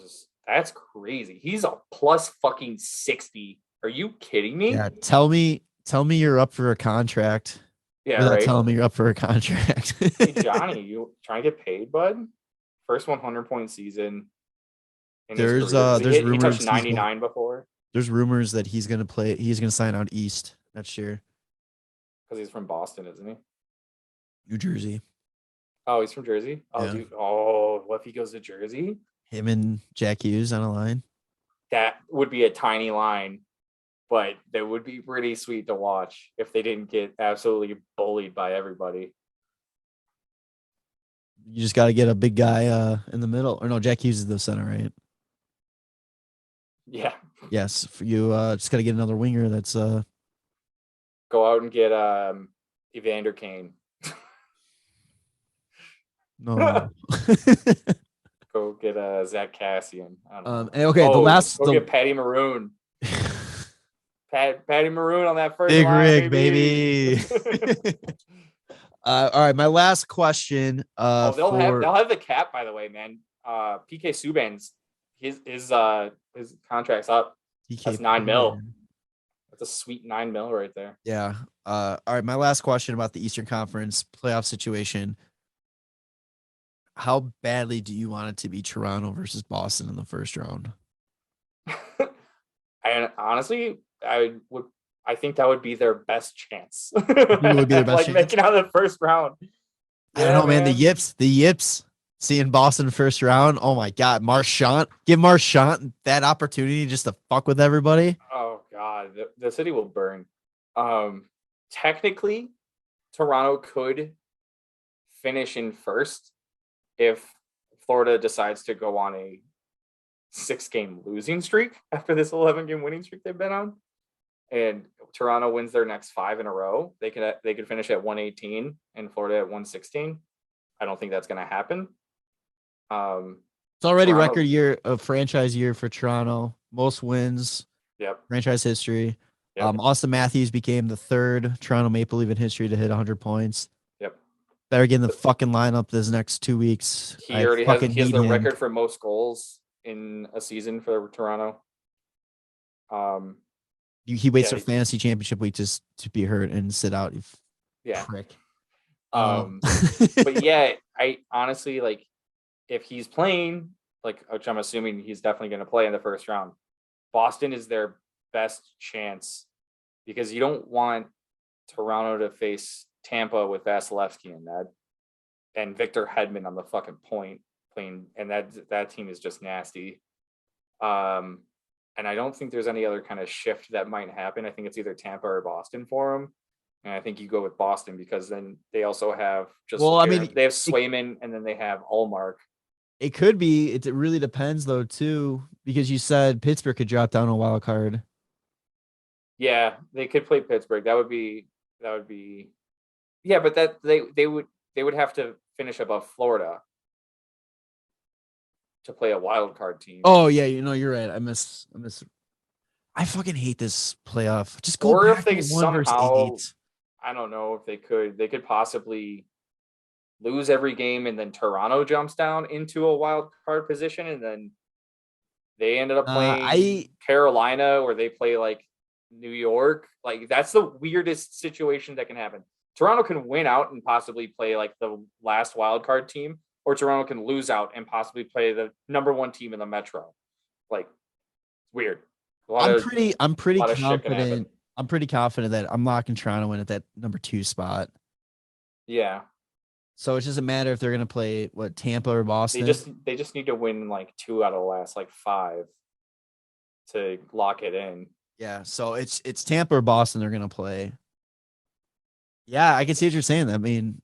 [SPEAKER 3] that's crazy. He's a plus fucking 60. Are you kidding me?
[SPEAKER 2] Yeah, tell me you're up for a contract.
[SPEAKER 3] Yeah, right.
[SPEAKER 2] Telling me you're up for a contract.
[SPEAKER 3] Hey, Johnny, you trying to get paid, bud? First 100-point season.
[SPEAKER 2] There's
[SPEAKER 3] rumors
[SPEAKER 2] he
[SPEAKER 3] touched 99 before.
[SPEAKER 2] There's rumors that he's gonna sign out east next year.
[SPEAKER 3] Because he's from Boston, isn't he?
[SPEAKER 2] New Jersey.
[SPEAKER 3] Oh, he's from Jersey? Oh, yeah. Dude. Oh, what if he goes to Jersey?
[SPEAKER 2] Him and Jack Hughes on a line.
[SPEAKER 3] That would be a tiny line, but that would be pretty sweet to watch if they didn't get absolutely bullied by everybody.
[SPEAKER 2] You just got to get a big guy in the middle. Or no, Jack Hughes is the center, right?
[SPEAKER 3] Yeah.
[SPEAKER 2] Yes. You just got to get another winger that's
[SPEAKER 3] go out and get Evander Kane.
[SPEAKER 2] No.
[SPEAKER 3] Go get Zach Cassian.
[SPEAKER 2] Get
[SPEAKER 3] Patty Maroon. Patty Maroon on that first
[SPEAKER 2] big
[SPEAKER 3] line,
[SPEAKER 2] rig, baby. All right, my last question.
[SPEAKER 3] They'll have the cap, by the way, man. PK Subban's his contract's up. That's $9 million. That's a sweet $9 million right there.
[SPEAKER 2] Yeah. All right, my last question about the Eastern Conference playoff situation. How badly do you want it to be Toronto versus Boston in the first round?
[SPEAKER 3] Honestly, I think that would be their best chance.
[SPEAKER 2] It would be their best chance?
[SPEAKER 3] Making out of the first round.
[SPEAKER 2] I don't know, man. The yips. Seeing Boston first round. Oh my God, Marchand. Give Marchand that opportunity just to fuck with everybody.
[SPEAKER 3] Oh God, the city will burn. Technically, Toronto could finish in first if Florida decides to go on a 6-game losing streak after this 11-game winning streak they've been on, and Toronto wins their next 5 in a row. They could finish at 118 and Florida at 116. I don't think that's going to happen.
[SPEAKER 2] It's already record year of franchise year for Toronto. Most wins.
[SPEAKER 3] Yep.
[SPEAKER 2] Franchise history.
[SPEAKER 3] Yep.
[SPEAKER 2] Austin Matthews became the 3rd Toronto Maple Leaf in history to hit 100 points.
[SPEAKER 3] Yep.
[SPEAKER 2] Better get in the fucking lineup this next 2 weeks.
[SPEAKER 3] He has the record for most goals in a season for Toronto.
[SPEAKER 2] He waits for fantasy championship week just to be hurt and sit out. Prick.
[SPEAKER 3] But yeah, I honestly if he's playing, which I'm assuming he's definitely going to play in the first round, Boston is their best chance because you don't want Toronto to face Tampa with Vasilevsky and Victor Hedman on the fucking point playing, and that team is just nasty. And I don't think there's any other kind of shift that might happen. I think it's either Tampa or Boston for them. And I think you go with Boston because then they also have they have Swayman and then they have Allmark.
[SPEAKER 2] It could be. It really depends though too, because you said Pittsburgh could drop down a wild card.
[SPEAKER 3] Yeah, they could play Pittsburgh. That would be yeah, but that they would have to finish above Florida to play a wild card team.
[SPEAKER 2] Oh yeah, you're right. I fucking hate this playoff. Just go
[SPEAKER 3] or
[SPEAKER 2] back
[SPEAKER 3] if they
[SPEAKER 2] to 1
[SPEAKER 3] somehow,
[SPEAKER 2] versus 8.
[SPEAKER 3] I don't know if they could possibly lose every game and then Toronto jumps down into a wild card position and then they ended up playing Carolina or they play like New York. Like that's the weirdest situation that can happen. Toronto can win out and possibly play like the last wild card team, or Toronto can lose out and possibly play the number 1 team in the Metro. Like weird.
[SPEAKER 2] I'm pretty confident. I'm pretty confident that I'm locking Toronto in at that number 2 spot.
[SPEAKER 3] Yeah.
[SPEAKER 2] So it doesn't matter if they're gonna play Tampa or Boston.
[SPEAKER 3] They just need to win like 2 out of the last like 5 to lock it in.
[SPEAKER 2] Yeah, so it's Tampa or Boston they're gonna play. Yeah, I can see what you're saying. I mean,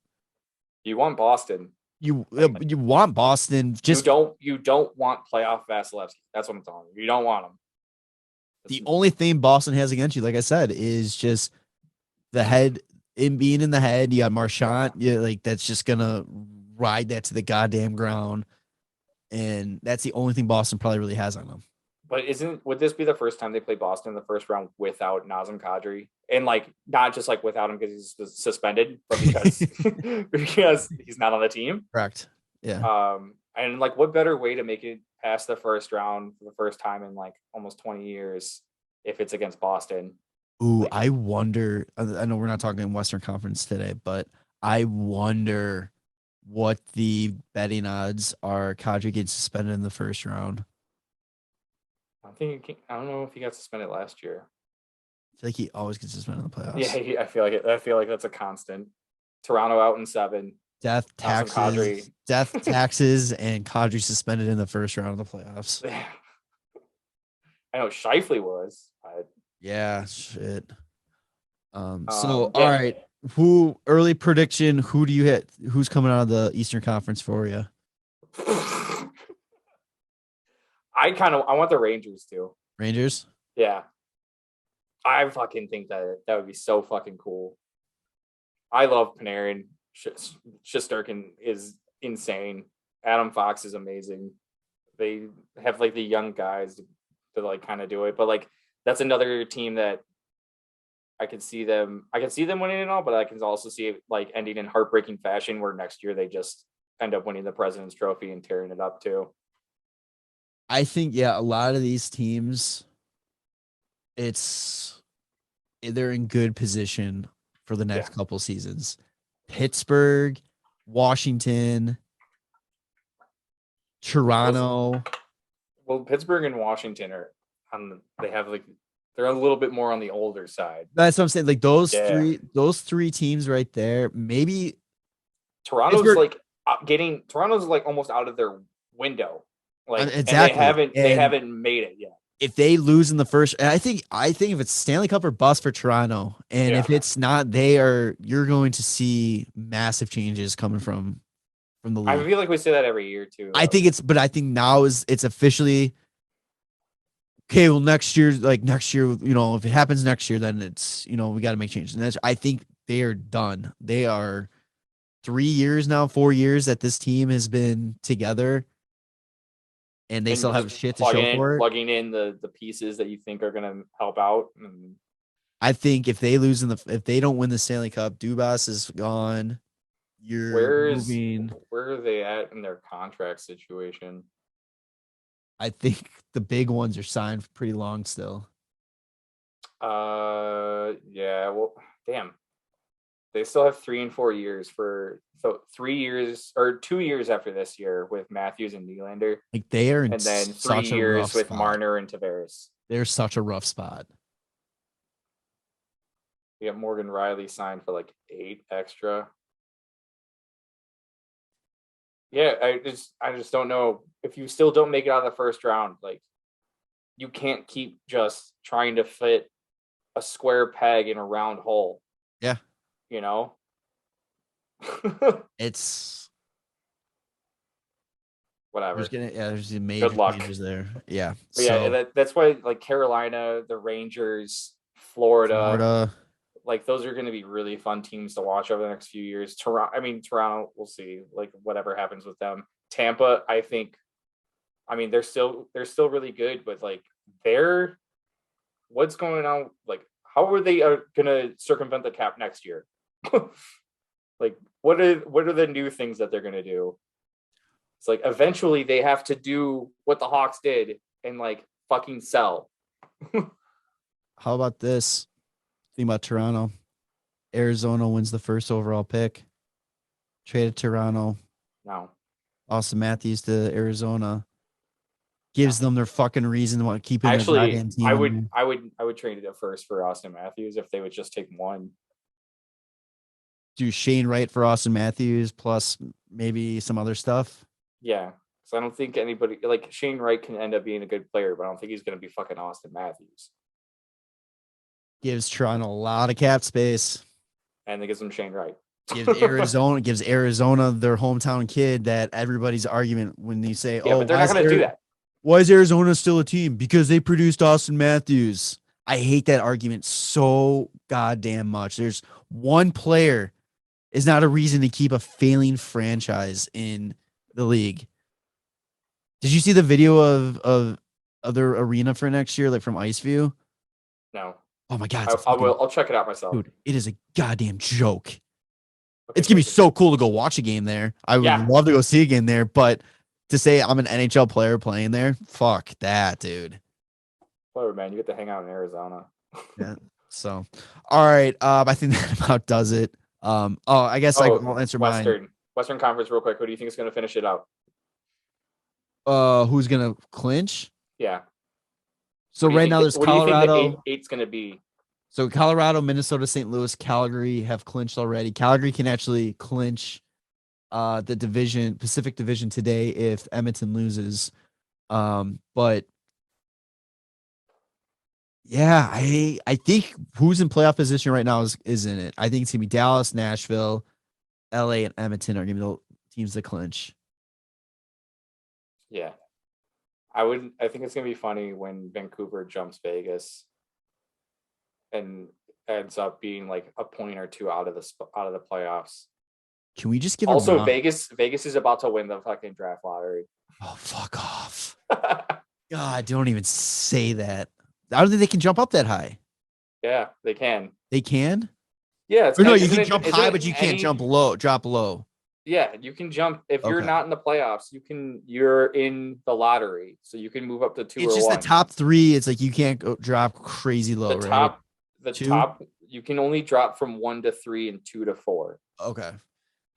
[SPEAKER 3] you want Boston.
[SPEAKER 2] You want Boston. Just
[SPEAKER 3] you don't want playoff Vasilevsky. That's what I'm telling you. You don't want him.
[SPEAKER 2] The only thing Boston has against you, like I said, is just the head being in the head. You got Marchand. Yeah, like that's just gonna ride that to the goddamn ground, and that's the only thing Boston probably really has on them.
[SPEAKER 3] But would this be the first time they play Boston in the first round without Nazem Kadri? And like not just like without him because he's suspended, but because because he's not on the team.
[SPEAKER 2] Correct. Yeah.
[SPEAKER 3] And like what better way to make it past the first round for the first time in like almost 20 years if it's against Boston?
[SPEAKER 2] Ooh, like, I wonder. I know we're not talking Western Conference today, but I wonder what the betting odds are. Kadri gets suspended in the first round.
[SPEAKER 3] I don't know if he got suspended last year.
[SPEAKER 2] I feel like he always gets suspended in the playoffs.
[SPEAKER 3] Yeah, I feel like that's a constant. Toronto out in 7.
[SPEAKER 2] Death, taxes, and Kadri suspended in the first round of the playoffs.
[SPEAKER 3] I know Scheifele was.
[SPEAKER 2] Yeah, shit. All right. Early prediction? Who do you hit? Who's coming out of the Eastern Conference for you?
[SPEAKER 3] I want the Rangers too.
[SPEAKER 2] Rangers?
[SPEAKER 3] Yeah. I fucking think that would be so fucking cool. I love Panarin. Shesterkin is insane. Adam Fox is amazing. They have like the young guys to like kind of do it, but like that's another team that I can see them winning it all, but I can also see it like ending in heartbreaking fashion where next year they just end up winning the President's Trophy and tearing it up too.
[SPEAKER 2] I think, yeah, a lot of these teams, they're in good position for the next couple seasons. Pittsburgh, Washington, Toronto.
[SPEAKER 3] Well, Pittsburgh and Washington they're a little bit more on the older side.
[SPEAKER 2] That's what I'm saying. Like those three teams right there. Maybe
[SPEAKER 3] Toronto's like almost out of their window. Like
[SPEAKER 2] exactly.
[SPEAKER 3] And they haven't made it yet.
[SPEAKER 2] If they lose in the first, I think if it's Stanley Cup or bust for Toronto, and if it's not, you're going to see massive changes coming from the league.
[SPEAKER 3] I feel like we say that every year too.
[SPEAKER 2] I think now it's officially okay. Well, next year, if it happens next year, then it's we got to make changes. And I think they are done. They are 4 years that this team has been together. And they still have shit to show for it.
[SPEAKER 3] Plugging in the pieces that you think are going to help out.
[SPEAKER 2] I think if they lose if they don't win the Stanley Cup, Dubas is gone. Where
[SPEAKER 3] are they at in their contract situation?
[SPEAKER 2] I think the big ones are signed pretty long still.
[SPEAKER 3] Yeah. Well, damn. They still have 3 and 4 years 3 years or 2 years after this year with Matthews and Nylander.
[SPEAKER 2] Like they are,
[SPEAKER 3] and then 3 years with Marner and Tavares.
[SPEAKER 2] They're such a rough spot.
[SPEAKER 3] We got Morgan Riley signed for like 8 extra. Yeah, I just don't know if you still don't make it out of the first round. Like you can't keep just trying to fit a square peg in a round hole.
[SPEAKER 2] Yeah.
[SPEAKER 3] You know?
[SPEAKER 2] It's
[SPEAKER 3] whatever.
[SPEAKER 2] There's major changes there. Yeah.
[SPEAKER 3] But yeah, that's why like Carolina, the Rangers, Florida, like those are going to be really fun teams to watch over the next few years. Toronto, we'll see, like whatever happens with them. Tampa, I think, they're still really good, but like what's going on? Like, how are they going to circumvent the cap next year? Like, what are the new things that they're going to do? It's like eventually they have to do what the Hawks did and like fucking sell.
[SPEAKER 2] How about this? Think about Toronto. Arizona wins the first overall pick. Traded Toronto.
[SPEAKER 3] No.
[SPEAKER 2] Austin Matthews to Arizona. Gives them their fucking reason to keep in
[SPEAKER 3] Actually,
[SPEAKER 2] the goddamn team.
[SPEAKER 3] I would trade it first for Austin Matthews if they would just take one.
[SPEAKER 2] Do Shane Wright for Austin Matthews plus maybe some other stuff.
[SPEAKER 3] Yeah. So I don't think anybody like Shane Wright can end up being a good player, but I don't think he's going to be fucking Austin Matthews.
[SPEAKER 2] Gives Toronto a lot of cap space.
[SPEAKER 3] And it gives them Shane Wright.
[SPEAKER 2] gives Arizona their hometown kid that everybody's argument when you say,
[SPEAKER 3] but they're not going to do that.
[SPEAKER 2] Why is Arizona still a team? Because they produced Austin Matthews. I hate that argument so goddamn much. There's one player is not a reason to keep a failing franchise in the league. Did you see the video of their arena for next year, like from Iceview?
[SPEAKER 3] No.
[SPEAKER 2] Oh my God.
[SPEAKER 3] I'll check it out myself.
[SPEAKER 2] Dude, it is a goddamn joke. Okay, it's going to be so cool to go watch a game there. I would love to go see a game there, but to say I'm an NHL player playing there, fuck that, dude.
[SPEAKER 3] Whatever, man. You get to hang out in Arizona.
[SPEAKER 2] Yeah. So, all right. I think that about does it. I guess I'll answer mine.
[SPEAKER 3] Western Conference real quick. Who do you think is going to finish it out?
[SPEAKER 2] Who's going to clinch?
[SPEAKER 3] Yeah.
[SPEAKER 2] So right now there's Colorado.
[SPEAKER 3] What do you think the eight's going to be?
[SPEAKER 2] So Colorado, Minnesota, St. Louis, Calgary have clinched already. Calgary can actually clinch the Pacific Division today if Edmonton loses. But yeah, I think who's in playoff position right now is in it. I think it's gonna be Dallas, Nashville, LA, and Edmonton are gonna be the teams that clinch.
[SPEAKER 3] Yeah. I think it's gonna be funny when Vancouver jumps Vegas and ends up being like a point or two out of the playoffs.
[SPEAKER 2] Can we just give
[SPEAKER 3] also Vegas is about to win the fucking draft lottery.
[SPEAKER 2] Oh, fuck off. God, don't even say that. I don't think they can jump up that high.
[SPEAKER 3] Yeah, they can.
[SPEAKER 2] They can?
[SPEAKER 3] Yeah.
[SPEAKER 2] No, you can jump high, but you can't drop low.
[SPEAKER 3] Yeah, you can jump if you're not in the playoffs. You're in the lottery, so you can move up to 2 or 1. It's just
[SPEAKER 2] the top 3. It's like you can't go drop crazy low.
[SPEAKER 3] Top, you can only drop from 1 to 3 and 2 to 4.
[SPEAKER 2] Okay.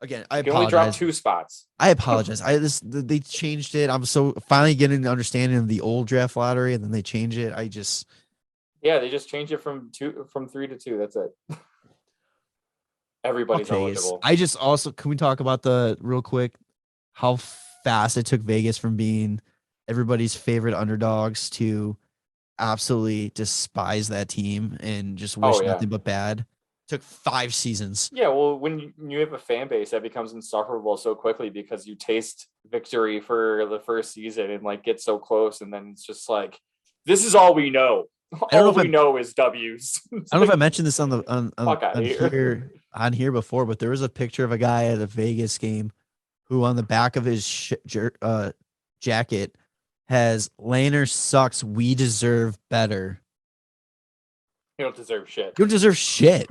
[SPEAKER 2] Again,
[SPEAKER 3] I apologize. You only drop 2 spots.
[SPEAKER 2] I apologize. They changed it. I'm so finally getting the understanding of the old draft lottery, and then they change it. They
[SPEAKER 3] just changed it from 3 to 2. That's it. Everybody's eligible.
[SPEAKER 2] Can we talk about real quick how fast it took Vegas from being everybody's favorite underdogs to absolutely despise that team and just wish nothing but bad. Took 5 seasons.
[SPEAKER 3] Yeah, well, when you have a fan base that becomes insufferable so quickly because you taste victory for the first season and like get so close, and then it's just like, this is all we know. All we know is W's.
[SPEAKER 2] I don't know if I mentioned this on here before, but there was a picture of a guy at a Vegas game who on the back of his jacket has "Lanner sucks. We deserve better."
[SPEAKER 3] You don't deserve shit.
[SPEAKER 2] You don't deserve shit.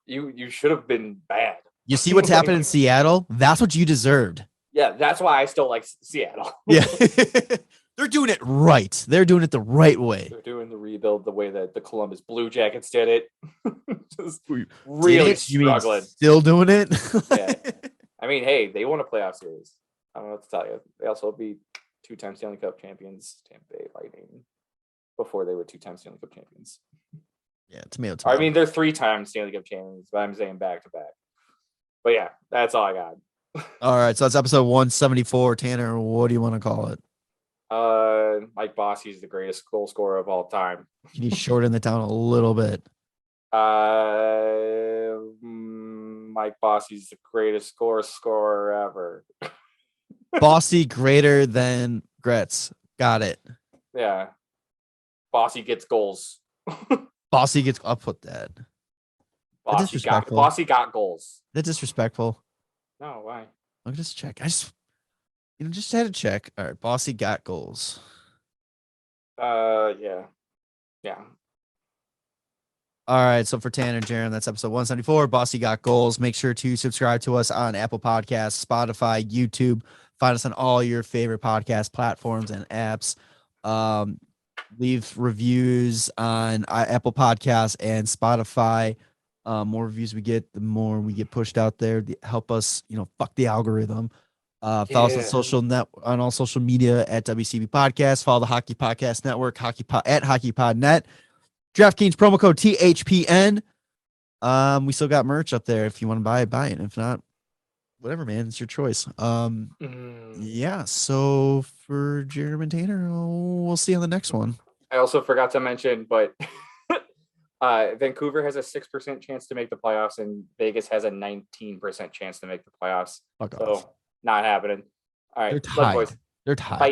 [SPEAKER 3] You should have been bad.
[SPEAKER 2] You see what's happened in Seattle? That's what you deserved.
[SPEAKER 3] Yeah, that's why I still like Seattle.
[SPEAKER 2] Yeah. They're doing it right. They're doing it the right way.
[SPEAKER 3] They're doing the rebuild the way that the Columbus Blue Jackets did it. Just really struggling.
[SPEAKER 2] Still doing it?
[SPEAKER 3] Yeah. I mean, hey, they won a playoff series. I don't know what to tell you. They also beat 2-time Stanley Cup champions, Tampa Bay Lightning, before they were 2-time Stanley Cup champions.
[SPEAKER 2] Yeah, tomato.
[SPEAKER 3] I mean, they're 3-time Stanley Cup champions, but I'm saying back to back. But yeah, that's all I got.
[SPEAKER 2] All right, so that's episode 174. Tanner, what do you want to call it?
[SPEAKER 3] Mike Bossy is the greatest goal scorer of all time.
[SPEAKER 2] Can you shorten it down a little bit?
[SPEAKER 3] Mike Bossy's the greatest scorer ever.
[SPEAKER 2] Bossy greater than Gretz. Got it.
[SPEAKER 3] Yeah. Bossy gets goals.
[SPEAKER 2] Bossy gets. I'll put that.
[SPEAKER 3] Bossy got goals.
[SPEAKER 2] That's disrespectful.
[SPEAKER 3] No, why?
[SPEAKER 2] I'll just check. I just had to check. All right, Bossy got goals.
[SPEAKER 3] Yeah.
[SPEAKER 2] All right, so for Tanner and Jaron, that's episode 174. Bossy got goals. Make sure to subscribe to us on Apple Podcasts, Spotify, YouTube. Find us on all your favorite podcast platforms and apps. Leave reviews on Apple Podcasts and Spotify. More reviews we get, the more we get pushed out there. Help us, fuck the algorithm. Follow us on all social media at WCB Podcast. Follow the Hockey Podcast Network, at HockeyPodNet. DraftKings promo code THPN. We still got merch up there. If you want to buy it. If not, whatever, man. It's your choice. Yeah. So for Jeremy and Tanner, we'll see you on the next one.
[SPEAKER 3] I also forgot to mention, but Vancouver has a 6% chance to make the playoffs, and Vegas has a 19% chance to make the playoffs.
[SPEAKER 2] Fuck off.
[SPEAKER 3] Not happening. All right.
[SPEAKER 2] They're tied.
[SPEAKER 3] Bye.